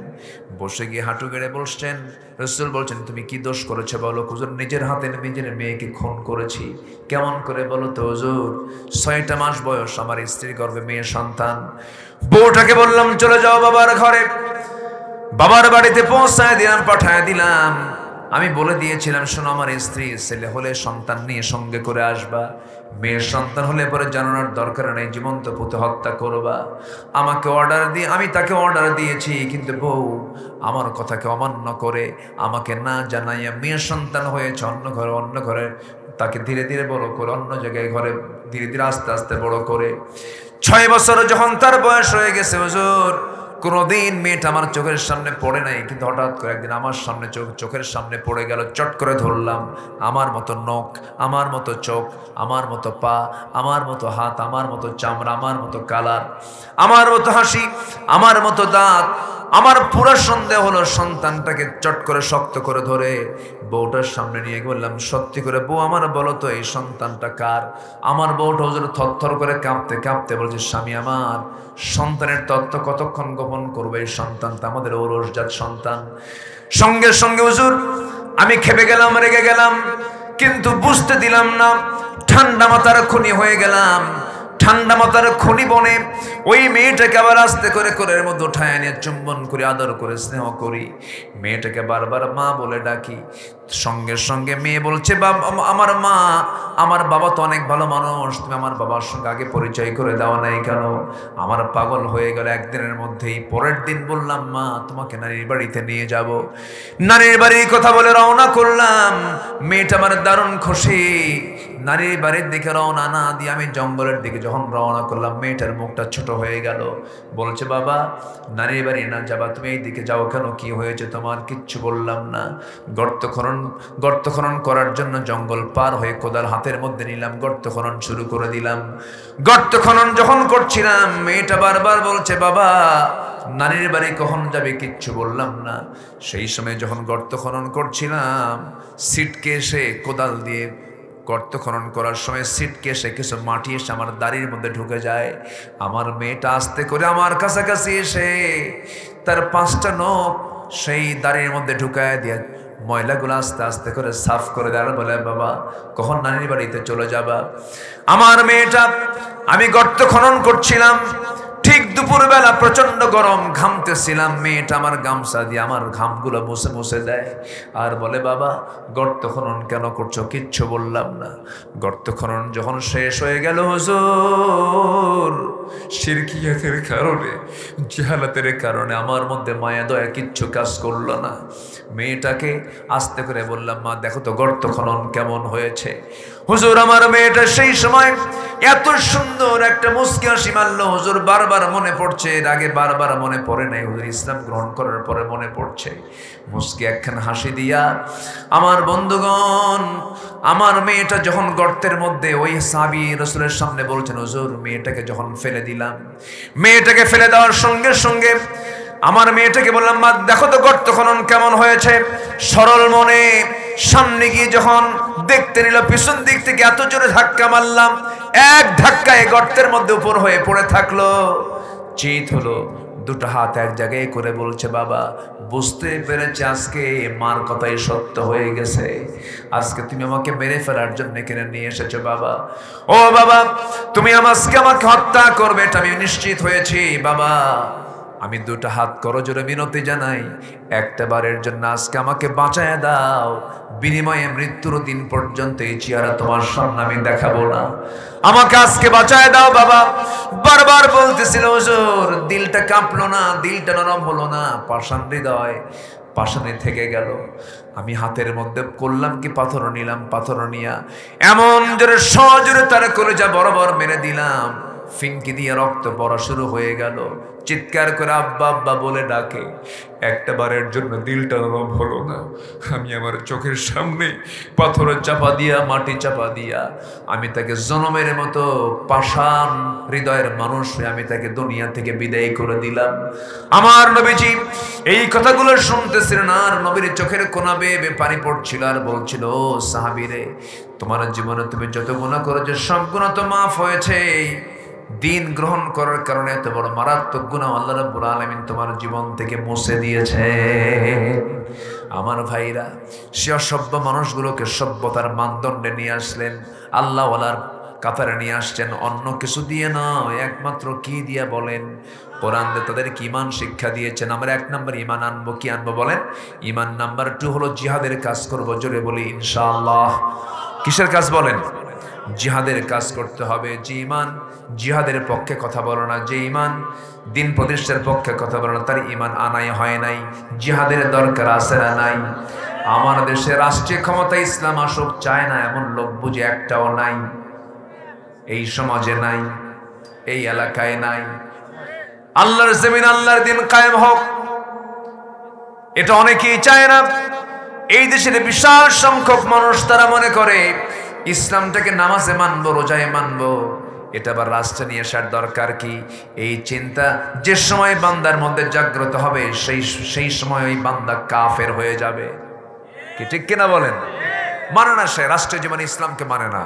বসে গিয়ে হাঁটু গেড়ে বসছেন। রাসূল বলছেন, তুমি কি দোষ করেছো বলো? হুজুর নিজের হাতে নিজের মেয়েকে খুন করেছি। কেমন করে বলো তো হুজুর? 6টা মাস বয়স, আমার স্ত্রীর গর্ভে মেয়ে সন্তান। বউটাকে বললাম চলে যাও বাবার ঘরে, বাবার বাড়িতে পৌঁছায় দিলাম, পাঠায় দিলাম। আমি বলে দিয়েছিলাম, শোনো আমার স্ত্রী ছেলে হলে সন্তান নিয়ে সঙ্গে করে আসবা, মেয়ের সন্তান হলে পরে জানানোর দরকার নেই, জীবন্ত পুঁতে হত্যা করবা। আমাকে অর্ডার দিয়ে, আমি তাকে অর্ডার দিয়েছি, কিন্তু বউ আমার কথাকে অমান্য করে আমাকে না জানাইয়া মেয়ের সন্তান হয়েছে অন্য ঘরে তাকে ধীরে ধীরে বড় করে, অন্য জায়গায় ঘরে ধীরে ধীরে আস্তে আস্তে বড় করে 6 বছর যখন তার বয়স হয়ে গেছে হুজুর, কোনোদিন মেয়েটা আমার চোখের সামনে পড়ে নাই, কিন্তু হঠাৎ করে একদিন আমার সামনে চোখের সামনে পড়ে গেল। চট করে ধরলাম, আমার মতো নখ, আমার মতো চোখ, আমার মতো পা, আমার মতো হাত, আমার মতো চামড়া, আমার মতো কালার, আমার মতো হাসি, আমার মতো দাঁত। আমার পুরো সন্দেহ হলো, সন্তানটাকে চট করে শক্ত করে ধরে বউটার সামনে নিয়ে বললাম, সত্যি করে বউ আমার বলো তো এই সন্তানটা কার? আমার বউটা হুজুর থরথর করে কাঁপতে কাঁপতে বলছে, স্বামী আমার সন্তানের তত্ত্ব কতক্ষণ গোপন করবে? এই সন্তানটা আমাদের ঔরসজাত সন্তান। সঙ্গে সঙ্গে হুজুর আমি খেপে গেলাম, রেগে গেলাম, কিন্তু বুঝতে দিলাম না। ঠান্ডা মাথার খুনি হয়ে গেলাম। ঠান্ডা মাথার খুনি বনে ওই মেয়েটাকে আবার আস্তে করে কোলের মধ্যে উঠায় এনে চুম্বন করে আদর করে স্নেহ করি। মেয়েটাকে বারবার মা বলে ডাকি। সঙ্গে সঙ্গে মেয়ে বলছে, আমার মা, আমার বাবা তো অনেক ভালো মানুষ, তুমি আমার বাবার সঙ্গে আগে পরিচয় করে দেওয়া নাই কেন? আমার পাগল হয়ে গেল একদিনের মধ্যেই। পরের দিন বললাম, মা তোমাকে নানির বাড়িতে নিয়ে যাব। নানির বাড়ির কথা বলে রওনা করলাম। মেয়েটা আমার দারুণ খুশি। নানির বাড়ির দিকে রওনা না দিয়ে আমি জঙ্গলের দিকে যখন রওনা করলাম, মেয়েটার মুখটা ছোট হয়ে গেল। বলছে, বাবা নানির বাড়ি না যাবা, তুমি এই দিকে যাও কেন? কি হয়েছে তোমার? কিচ্ছু বললাম না। গর্ত খনন করার জন্য জঙ্গল পার হয়ে কোদাল হাতের মধ্যে নিলাম, গর্ত খনন শুরু করে দিলাম। গর্ত খনন যখন করছিলাম, মেয়েটা বারবার বলছে, বাবা নানির বাড়ি কখন যাবে? কিচ্ছু বললাম না। সেই সময় যখন গর্ত খনন করছিলাম, সিটকে এসে কোদাল দিয়ে গর্ত খনন করার সময় সিটকে এসে কিছু মাটি এসে আমার দাড়ির মধ্যে ঢুকে যায়। আমার মেয়েটা আস্তে করে আমার কাছাকাছি এসে তার 5টা নখ সেই দাড়ির মধ্যে ঢুকায় দিয়ে ময়লাগুলো আস্তে আস্তে করে সাফ করে দেয়। বলে, বাবা কখন নানির বাড়িতে চলে যাবা? আমার মেয়েটা, আমি গর্ত খনন করছিলাম, ঠিক দুপুরবেলা প্রচন্ড গরম, ঘামতেছিলাম। মেয়েটা আমার গামছা দিয়ে আমার ঘামগুলো মুছে মুছে দেয় আর বলে, বাবা গর্ত খনন কেন করছো? কিচ্ছু বললাম না। গর্ত খনন যখন শেষ হয়ে গেল হুজুর, শিরকিয়াতের কারণে, জাহালাতের কারণে আমার মধ্যে মায়া দয়া কিচ্ছু কাজ করলো না। মেয়েটাকে আস্তে করে বললাম, মা দেখো তো গর্ত খনন কেমন হয়েছে। হুজুর আমার মেয়েটা সেই সময় এত সুন্দর একটা মুস্কি হাসি মারল। হুজুর বারবার মনে পড়ছে, এর আগে বারবার মনে পড়ে নাই, হুজুর ইসলাম গ্রহণ করার পরে মনে পড়ছে। মুস্কি একখান হাসি দিয়া, আমার বন্ধুগণ আমার মেয়েটা যখন গর্তের মধ্যে, ওই সাহাবী রাসূলের সামনে বলছেন, হুজুর মেয়েটাকে যখন ফেলে দিলাম, মেয়েটাকে ফেলে দেওয়ার সঙ্গে সঙ্গে আমার মেয়েটাকে বললাম, মা দেখো তো গর্ত খনন কেমন হয়েছে। সরল মনে সামনে গিয়ে যখন দেখতে নিল, পিছন দিক থেকে এত জোরে ধাক্কা মারলাম, এক ধাক্কায় গর্তের মধ্যে উপর হয়ে পড়ে থাকলো। চিত হলো, দুটো হাত এক জায়গায় করে বলছে, বাবা বুঝতে পেরেছি আজকে মার কথাই সত্য হয়ে গেছে, আজকে তুমি আমাকে মেরে ফেলার জন্য এখানে নিয়ে এসেছো বাবা। ও বাবা, তুমি আজকে আমাকে হত্যা করবে এটা আমি নিশ্চিত হয়েছি বাবা। আমি দুটো হাত করজোড়ে মিনতি জানাই, একটা বারের জন্য আজকে আমাকে বাঁচায় দাও, বিনিময়ে মৃত্যুর দিন পর্যন্ত এই চেহারা তোমার সামনে আমি দেখাবো না, আমাকে আজকে বাঁচায় দাও বাবা। বারবার বলতেছিল হুজুর, দিলটা কাঁপলো না, দিলটা নরম হলো না, পাষাণ হৃদয় পাষাণে থেকে গেল। আমি হাতের মধ্যে করলাম কি, পাথর নিলাম, পাথর নিয়া এমন জোরে সজোরে তার কলেজা বরাবর মেরে দিলাম, ফিনকি দিয়ে রক্ত পড়া শুরু হয়ে গেল। চিৎকার করে আব্বা আব্বা বলে ডাকে, একটা বারের জন্য দিলটা নরম হলো না। আমি আমার চোখের সামনে পাথর চাপা দিয়া, মাটি চাপা দিয়া আমি তাকে জনমের মতো পাষাণ হৃদয়ের মানুষ হয়ে আমি তাকে দুনিয়া থেকে বিদায় করে দিলাম। আমার নবীজি এই কথাগুলো শুনতেছিলেন, আর নবীর চোখের কোনা বেয়ে পানি পড়ছিল, আর বলছিল, ও সাহাবীরে, তোমার জীবনে তুমি যত গুনাহ করেছো সব গুনাহ তো মাফ হয়েছে, দিন গ্রহণ করার কারণে এত বড় মারাত্মক গুনাহ আল্লাহ রাব্বুল আলামিন তোমার জীবন থেকে মুছে দিয়েছে। আমার ভাইরা, সে অসভ্য মানুষগুলোকে সভ্যতার মানদণ্ডে নিয়ে আসলেন, আল্লাহওয়ালার কাতারে নিয়ে আসছেন, অন্য কিছু দিয়ে নয়, একমাত্র কি দিয়ে বলেন? কোরআন দিয়ে তাদেরকে ঈমান শিক্ষা দিয়েছেন। আমরা 1 নম্বর ঈমান আনবো, কি আনবো বলেন? ঈমান। নাম্বার 2 হলো জিহাদের কাজ করবো, জোরে বলি ইনশাআল্লাহ। কিসের কাজ বলেন? জিহাদের কাজ করতে হবে। যে ঈমান জিহাদের পক্ষে কথা বলো না, যে ঈমান দিন প্রতিষ্ঠার পক্ষে কথা বলো না, তার ঈমান আনাই হয় নাই। জিহাদের দরকার আছে না নাই? আমার দেশে রাষ্ট্রীয় ক্ষমতা ইসলাম আসুক চায় না এমন লোক বুঝে একটাও নাই, এই সমাজে নাই, এই এলাকায় নাই। আল্লাহর জমিন, আল্লাহর দিন কায়েম হোক, এটা অনেকেই চায় না। এই দেশের বিশাল সংখ্যক মানুষ তারা মনে করে ইসলামটাকে নামাজে মানবো, রোজায় মানবো, এটা আবার রাষ্ট্র নিয়ে আসার দরকার কি? এই চিন্তা যে সময় বান্দার মধ্যে জাগ্রত হবে সেই সময় ওই বান্দা কাফের হয়ে যাবে। কি ঠিক কিনা বলেন? মানে না, সে রাষ্ট্রীয় জীবনে ইসলামকে মানে না,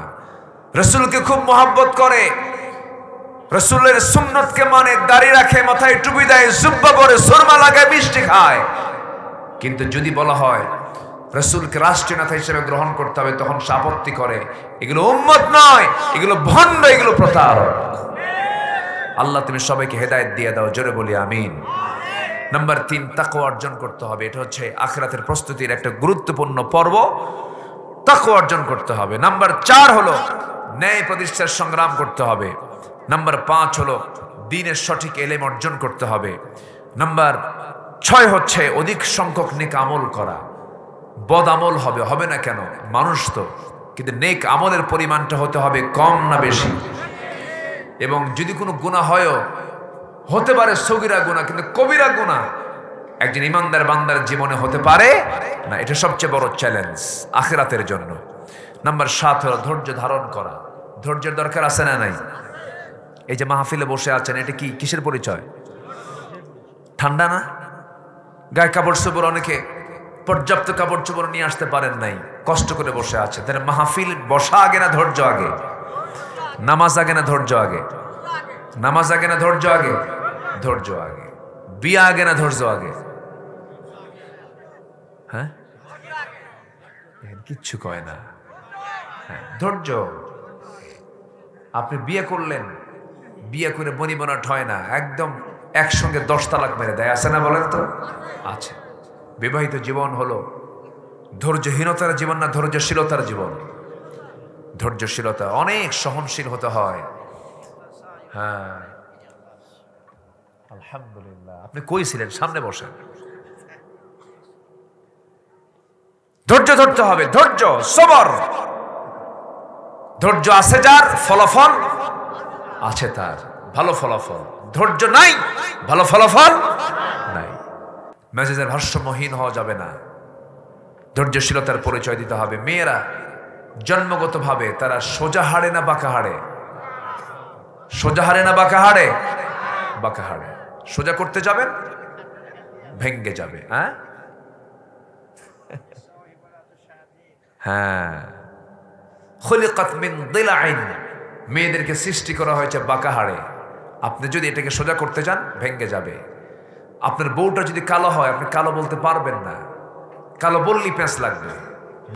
রসুলকে খুব মহব্বত করে, রসুলের সুন্নতকে মানে, দাড়ি রাখে, মাথায় টুপি দেয়, জুব্বা পরে, সুরমা লাগায়, মিষ্টি খায়, কিন্তু যদি বলা হয় রসুলকে রাষ্ট্রীয় নেতা হিসেবে গ্রহণ করতে হবে, তখন সে আপত্তি করে, এগুলো উম্মত নয়, এগুলো ভণ্ড, এগুলো প্রতারক। আল্লাহ তুমি সবাইকে হেদায়েত দিয়ে দাও, জোরে বলি আমিন। নাম্বার 3, তাকওয়া অর্জন করতে হবে। এটা হচ্ছে আখিরাতের প্রস্তুতির একটা গুরুত্বপূর্ণ পর্ব, তাকওয়া অর্জন করতে হবে। নাম্বার 4 হলো ন্যায় প্রতিষ্ঠার সংগ্রাম করতে হবে। নাম্বার 5 হলো দ্বীনের সঠিক ইলম অর্জন করতে হবে। নাম্বার 6 হচ্ছে অধিক সংখ্যক নেক আমল করা। বদ আমল হবে না কেন, মানুষ তো, কিন্তু নেক আমলের পরিমাণটা হতে হবে কম না বেশি। এবং যদি কোনো গুনাহ হয়, হতে পারে সগীরা গুনাহ, কিন্তু কবিরা গুনাহ একজন ইমানদার বান্দার জীবনে হতে পারে না। এটা সবচেয়ে বড় চ্যালেঞ্জ আখিরাতের জন্য। নাম্বার 7 হলো ধৈর্য ধারণ করা। ধৈর্যের দরকার আছে না নাই? এই যে মাহফিলে বসে আছেন, এটা কি কিসের পরিচয়? ঠান্ডা না? গায়ে কাপড় চোপড়, অনেকে পর্যাপ্ত কাপড় চোপড় নিয়ে আসতে পারেন নাই, কষ্ট করে বসে আছে। তাহলে মাহফিল বসা আগে না ধৈর্য আগে? নামাজ আগে না ধৈর্য আগে? নামাজ আগে না ধৈর্য আগে? ধৈর্য আগে। বিয়া আগে না ধৈর্য আগে? হ্যাঁ, কিচ্ছু কয় না। হ্যাঁ, ধৈর্য। আপনি বিয়ে করলেন, বিয়ে করে বনিবনাট হয় না, একদম একসঙ্গে 10 তালাক মেরে দেয়, আছে না বলেন তো? আছে। বিবাহিত জীবন হলো ধৈর্যহীনতার জীবন না ধৈর্যশীলতার জীবন? ধৈর্যশীলতা, অনেক সহনশীল হতে হয়। হ্যাঁ, আলহামদুলিল্লাহ। আপনি কই ছিলেন? সামনে বসেন। ধৈর্য ধরতে হবে, ধৈর্য, সবর। ধৈর্য আছে যার, ফলাফল আছে তার, ভালো ফলাফল। ধৈর্য নাই, ভালো ফলাফল নাই। মেজাজের ভারসাম্যহীন হওয়া যাবে না, ধৈর্যশীলতার পরিচয় দিতে হবে। মেয়েরা জন্মগতভাবে তারা সোজা হাড়ে না বাঁকা হাড়ে? সোজা হাড়ে না বাঁকা হাড়ে? বাঁকা হাড়ে। সোজা করতে যাবেন, ভেঙ্গে যাবে। হ্যাঁ হ্যাঁ, খুলিকাত মিন দিলাইন, মেয়েদেরকে সৃষ্টি করা হয়েছে বাঁকা হাড়ে। আপনি যদি এটাকে সোজা করতে যান, ভেঙ্গে যাবে। আপনার বউটা যদি কালো হয় আপনি কালো বলতে পারবেন না, কালো বললেই প্যাঁচ লাগবে।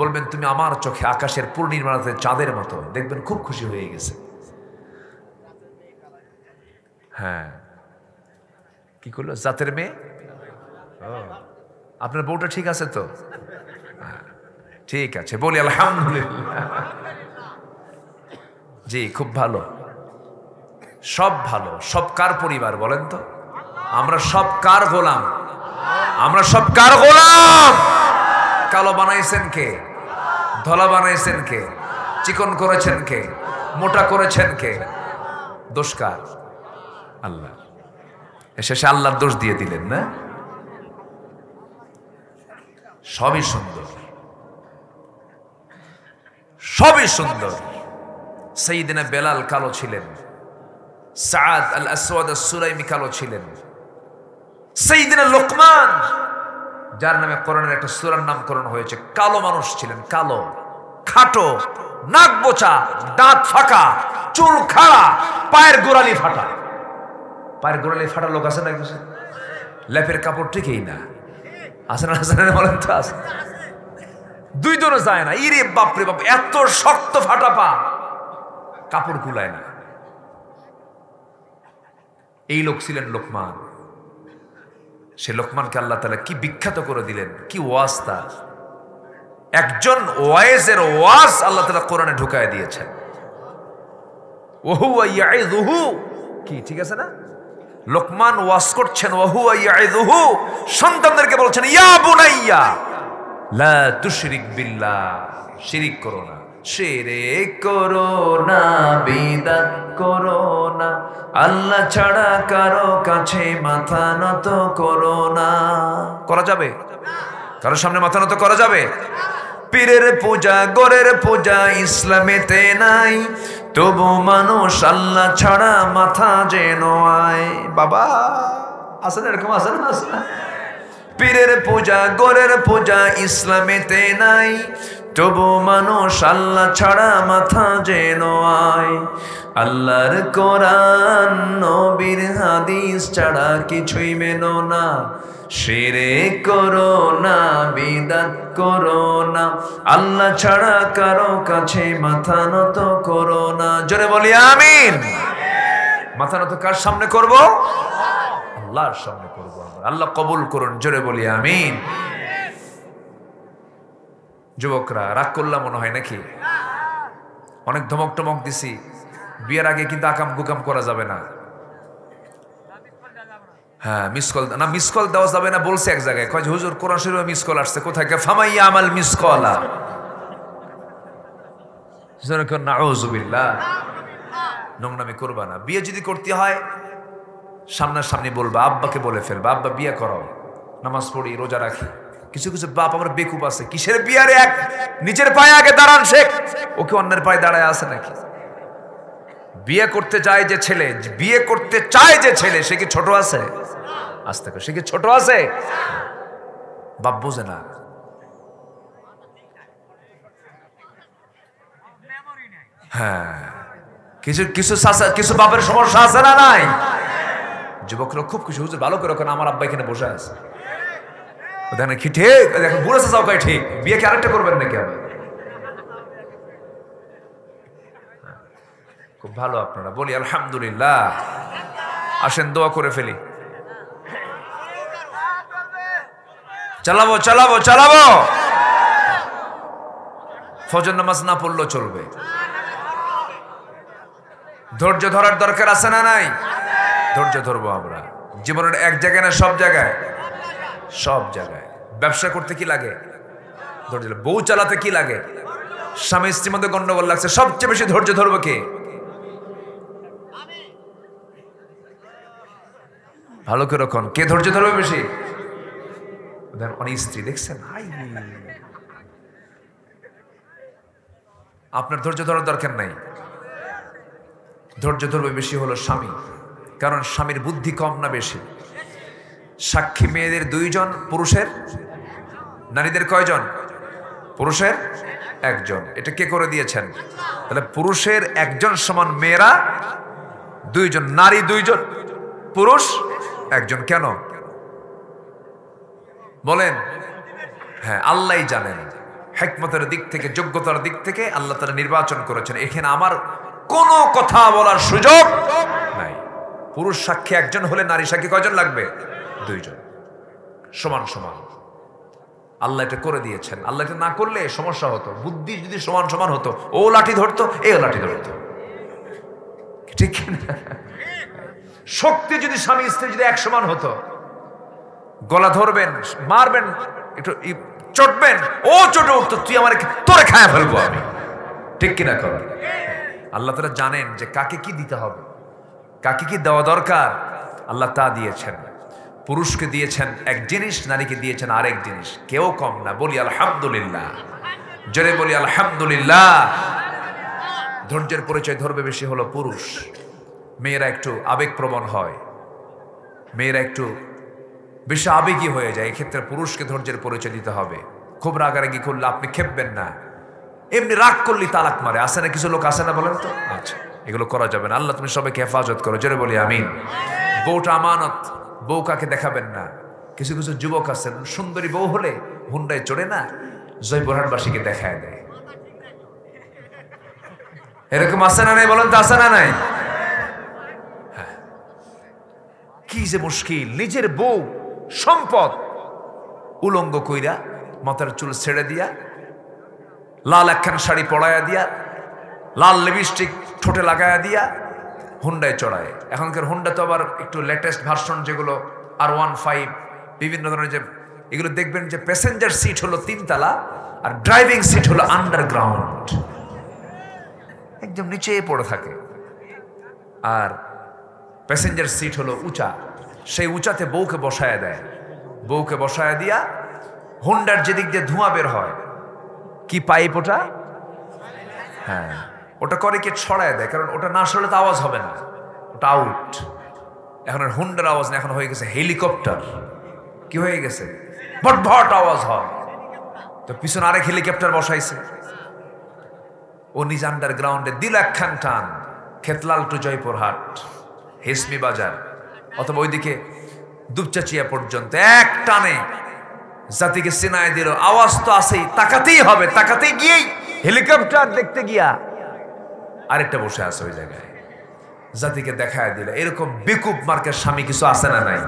বলবেন তুমি আমার চোখে আকাশের পূর্ণিমাতে চাঁদের মতো, দেখবেন খুব খুশি হয়ে গেছে। হ্যাঁ, কি করলো? জাতের মেয়ে। আপনার বউটা ঠিক আছে তো? ঠিক আছে, বলি আলহামদুলিল্লাহ। জি, খুব ভালো, সব ভালো। সব কার পরিবার বলেন তো? আমরা সব কার গোলাম? আমরা সব কার গোলাম? কালো বানাইছেন কে? ধলা বানাইছেন কে? চিকন করেছেন কে? মোটা করেছেন কে? দোষ কার? আল্লাহ। শেষে আল্লাহর দোষ দিয়ে দিলেন না? সবই সুন্দর, সবই সুন্দর। সাইয়েদনা বেলাল কালো ছিলেন, সাদ আল আসওয়াদ আস-সুলাইমি কালো ছিলেন, সাইয়েদনা লোকমান যার নামে কোরআনের একটা সূরার নামকরণ হয়েছে, কালো মানুষ ছিলেন। কালো, খাটো, নাক বোচা, দাঁত ফাঁকা, চুল খাড়া, পায়ের গোড়ালি ফাটা। পায়ের গোড়ালি ফাটা লোক আছে না? লেপের কাপড় ঠিকই না, আছে না? আছে না? বলেন তো। আছে, দুই দোনো যায় না। ইরে বাপরে বাপ, এত শক্ত ফাটা পা, কাপড় কুলায় না। এই লোক ছিলেন লোকমান। সে লোকমানকে আল্লাহ তাআলা কি বিখ্যাত করে দিলেন, কি ওয়াজ তার। একজন ওয়াইজের ওয়াজ আল্লাহ তাআলা কোরআনে ঢুকায় দিয়েছেন। ওয়াহুয়া ইয়াইযুহু, কি ঠিক আছে না? লোকমান ওয়াজ করছেন, ওয়াহুয়া ইয়াইযুহু, সন্তানদেরকে বলছেন ইয়া বুনাইয়া লা তুশরিক বিল্লাহ, শিরিক করো না, শিরিক করো না, বিদআত করো না, আল্লাহ ছাড়া কারো কাছে মাথা নত করো না। করা যাবে? কারোর সামনে মাথা নত করা যাবে? পীরের পূজা, গোরের পূজা ইসলামেতে নাই, তবু মানুষ আল্লাহ ছাড়া মাথা যেন আয়। বাবা আছে না এরকম? আছে না? আছে না? পীরের পূজা, গোরের পূজা ইসলামেতে নাই, তবু মানুষ আল্লাহ ছাড়া মাথা যেন আয়। আল্লাহর কোরআন নবীর হাদিস ছাড়া কিছুই মেনো না, শিরক করো না, বিদআত করো না, আল্লাহ ছাড়া কারো কাছে মাথা নত করো না। জোরে বলি আমিন। মাথা নত কার সামনে করব? আল্লাহর সামনে করব। আল্লাহ কবুল করুন, জোরে বলি আমিন। যুবকরা রাগ করলাম মনে হয় নাকি? অনেক ধমক টমক দিছি। বিয়ের আগে কিন্তু আকাম গুকাম করা যাবে না। হ্যাঁ, মিস কল না, মিস কল দেওয়া যাবে না বলছে এক জায়গায়। কয় হুজুর কোরআন শরীফে মিস কল আসছে, কোথায়? ফামাইয়া আমাল মিস কলা, নাউযুবিল্লাহ। নোংরামি করবা না। বিয়ে যদি করতে হয় সামনাসামনি বলবা, আব্বাকে বলে ফেলবা, আব্বা বিয়ে করাও, নামাজ পড়ি, রোজা রাখি। কিছু কিছু বাপ আমার বেকুব আছে, কিসের বিয়ারে? এক নিজের পায়ে আগে দাঁড়ান শেখ, ওকে অন্যের পায়ে দাঁড়ায় আছে নাকি? বিয়ে করতে চায় যে ছেলে, বিয়ে করতে চায় যে ছেলে, সে কি ছোট আছে? আস্তে করে, সে কি ছোট আছে? বাপ বোঝে না। হ্যাঁ, কিছু কিছু কিছু বাপের সমস্যা আছে না নাই? যুবকরা খুব খুশি, হুজুর ভালো করে, আমার আব্বা এখানে বসে আছে, দেখেন কি ঠিক, দেখেন বুড়ো চাচাও কয় ঠিক, বিয়ে কি আরেকটা করবেন নাকি? আবার খুব ভালো আপনারা, বলি আলহামদুলিল্লাহ। আসেন দোয়া করে ফেলি। চালাবো চালাবো চালাবো। ফজর নামাজ না পড়লেও চলবে। ধৈর্য ধরার দরকার আছে না নাই? ধৈর্য ধরবো আমরা জীবনের এক জায়গায় না, সব জায়গায়। সব জায়গায়। ব্যবসা করতে কি লাগে? ধৈর্য। বউ চালাতে কি লাগে? স্বামী স্ত্রীর মধ্যে গন্ডগোল লাগছে, সবচেয়ে বেশি ধৈর্য ধরবো কে? ভালো করে রাখুন, কে ধৈর্য ধরবে বেশি? অনেক স্ত্রী দেখছেন, আপনার ধৈর্য ধরার দরকার নাই। ধৈর্য ধরবে বেশি হলো স্বামী, কারণ স্বামীর বুদ্ধি কম না বেশি? সাক্ষী মেয়েদের 2 জন, পুরুষের, নারীদের কয়জন? পুরুষের 1 জন। এটা কে করে দিয়েছেন? তাহলে পুরুষের 1 জন সমান মেয়েরা 2 জন, নারী 2 জন, পুরুষ 1 জন। কেন? বলেন? হ্যাঁ, আল্লাহই জানেন। হিকমতের দিক থেকে, যোগ্যতার দিক থেকে আল্লাহ তাআলা নির্বাচন করেছেন। এখানে আমার কোনো কথা বলার সুযোগ নাই। পুরুষ সাক্ষী একজন হলে নারী সাক্ষী কয়জন লাগবে? দুইজন, সমান সমান। আল্লাহ এটা করে দিয়েছেন। আল্লাহ এটা না করলে সমস্যা হতো। বুদ্ধি যদি সমান সমান হতো, ও লাঠি ধরতো, এও লাঠি ধরতো, ঠিক না? শক্তি যদি স্বামী স্ত্রী যদি এক সমান হতো, গলা ধরবেন, মারবেন, একটু চটবেন, ও চটে উঠতো, তুই আমার তোরে খায়া ফেলবো আমি, ঠিক কিনা? কর। আল্লাহ তাআলা জানেন যে কাকে কি দিতে হবে, কাকে কি দেওয়া দরকার। আল্লাহ তা দিয়েছেন। পুরুষকে দিয়েছেন এক জিনিস, নারীকে দিয়েছেন আরেক জিনিস, কেউ কম না। বলি আলহামদুলিল্লাহ, জোরে বলি আলহামদুলিল্লাহ। ধৈর্যের পরিচয় ধরবে বেশি হলো পুরুষ। মেয়েরা একটু আবেগপ্রবণ হয়, মেয়েরা একটু বেশি আবেগী হয়ে যায়। এক্ষেত্রে পুরুষকে ধৈর্যের পরিচয় দিতে হবে। খুব রাগারাগি করলে আপনি খেপবেন না, এমনি রাগ করলে তালাক মারে। আসে না কিছু লোক, আসে না? বলেন তো। আচ্ছা, এগুলো করা যাবে না। আল্লাহ তুমি সবাইকে হেফাজত করো, জোরে বলি আমিন। বউটা আমানত, বউ কাকে দেখাবেন না। কিছু কিছু যুবক আছেন, সুন্দরী বউ হলে হুন্ডায় চড়ে না, জয়পুরহাটবাসীকে দেখায় দেয়। এরকম আছে না নাই? বলেন তো, আছে না নাই? হ্যাঁ, কি যে মুশকিল। নিজের বউ সম্পদ উলঙ্গ কইরা, মাথার চুল ছেড়ে দিয়া, লাল একখান শাড়ি পরাইয়া দিয়া, লাল লিপস্টিক ঠোঁটে লাগাইয়া দিয়া হুন্ডায় চড়ায়। এখনকার হুন্ডা তো আবার একটু লেটেস্ট ভার্সন, যেগুলো R15, বিভিন্ন ধরনের, যে এগুলো দেখবেন যে প্যাসেঞ্জার সিট হলো 3 তলা আর ড্রাইভিং সিট হলো আন্ডারগ্রাউন্ড, একদম নিচে পড়ে থাকে। আর প্যাসেঞ্জার সিট হলো উঁচা, সেই উঁচাতে বউকে বসায়া দেয়। বউকে বসায়া দিয়া হুন্ডার যেদিক দিয়ে ধোঁয়া বের হয়, কি পাইপ ওটা? হ্যাঁ, ওটা করে কি ছড়ায় দেয়, কারণ ওটা না সরলে তো আওয়াজ হবে না, ওটা আউট। এখন আর হুন্ডার আওয়াজ না, এখন হয়ে গেছে হেলিকপ্টার। কি হয়ে গেছে? ভট ভট আওয়াজ হয়। তো পিছনে আরেক হেলিকপ্টার বসাইছে। ও নিজ আন্ডারগ্রাউন্ডে দিল একখান টান, খেতলাল টু জয়পুরহাট, হেসমি বাজার, অথবা ওইদিকে দুপচাচিয়া পর্যন্ত এক টানে জাতিকে সিনায় দিল। আওয়াজ তো আসেই, তাকাতেই হবে। তাকাতে গিয়েই হেলিকপ্টার দেখতে গিয়া আরেকটা বসে আছে ওই জায়গায়, জাতিকে দেখায় দিল। এরকম বেকুব মার্কের স্বামী কিছু আছে না নাই?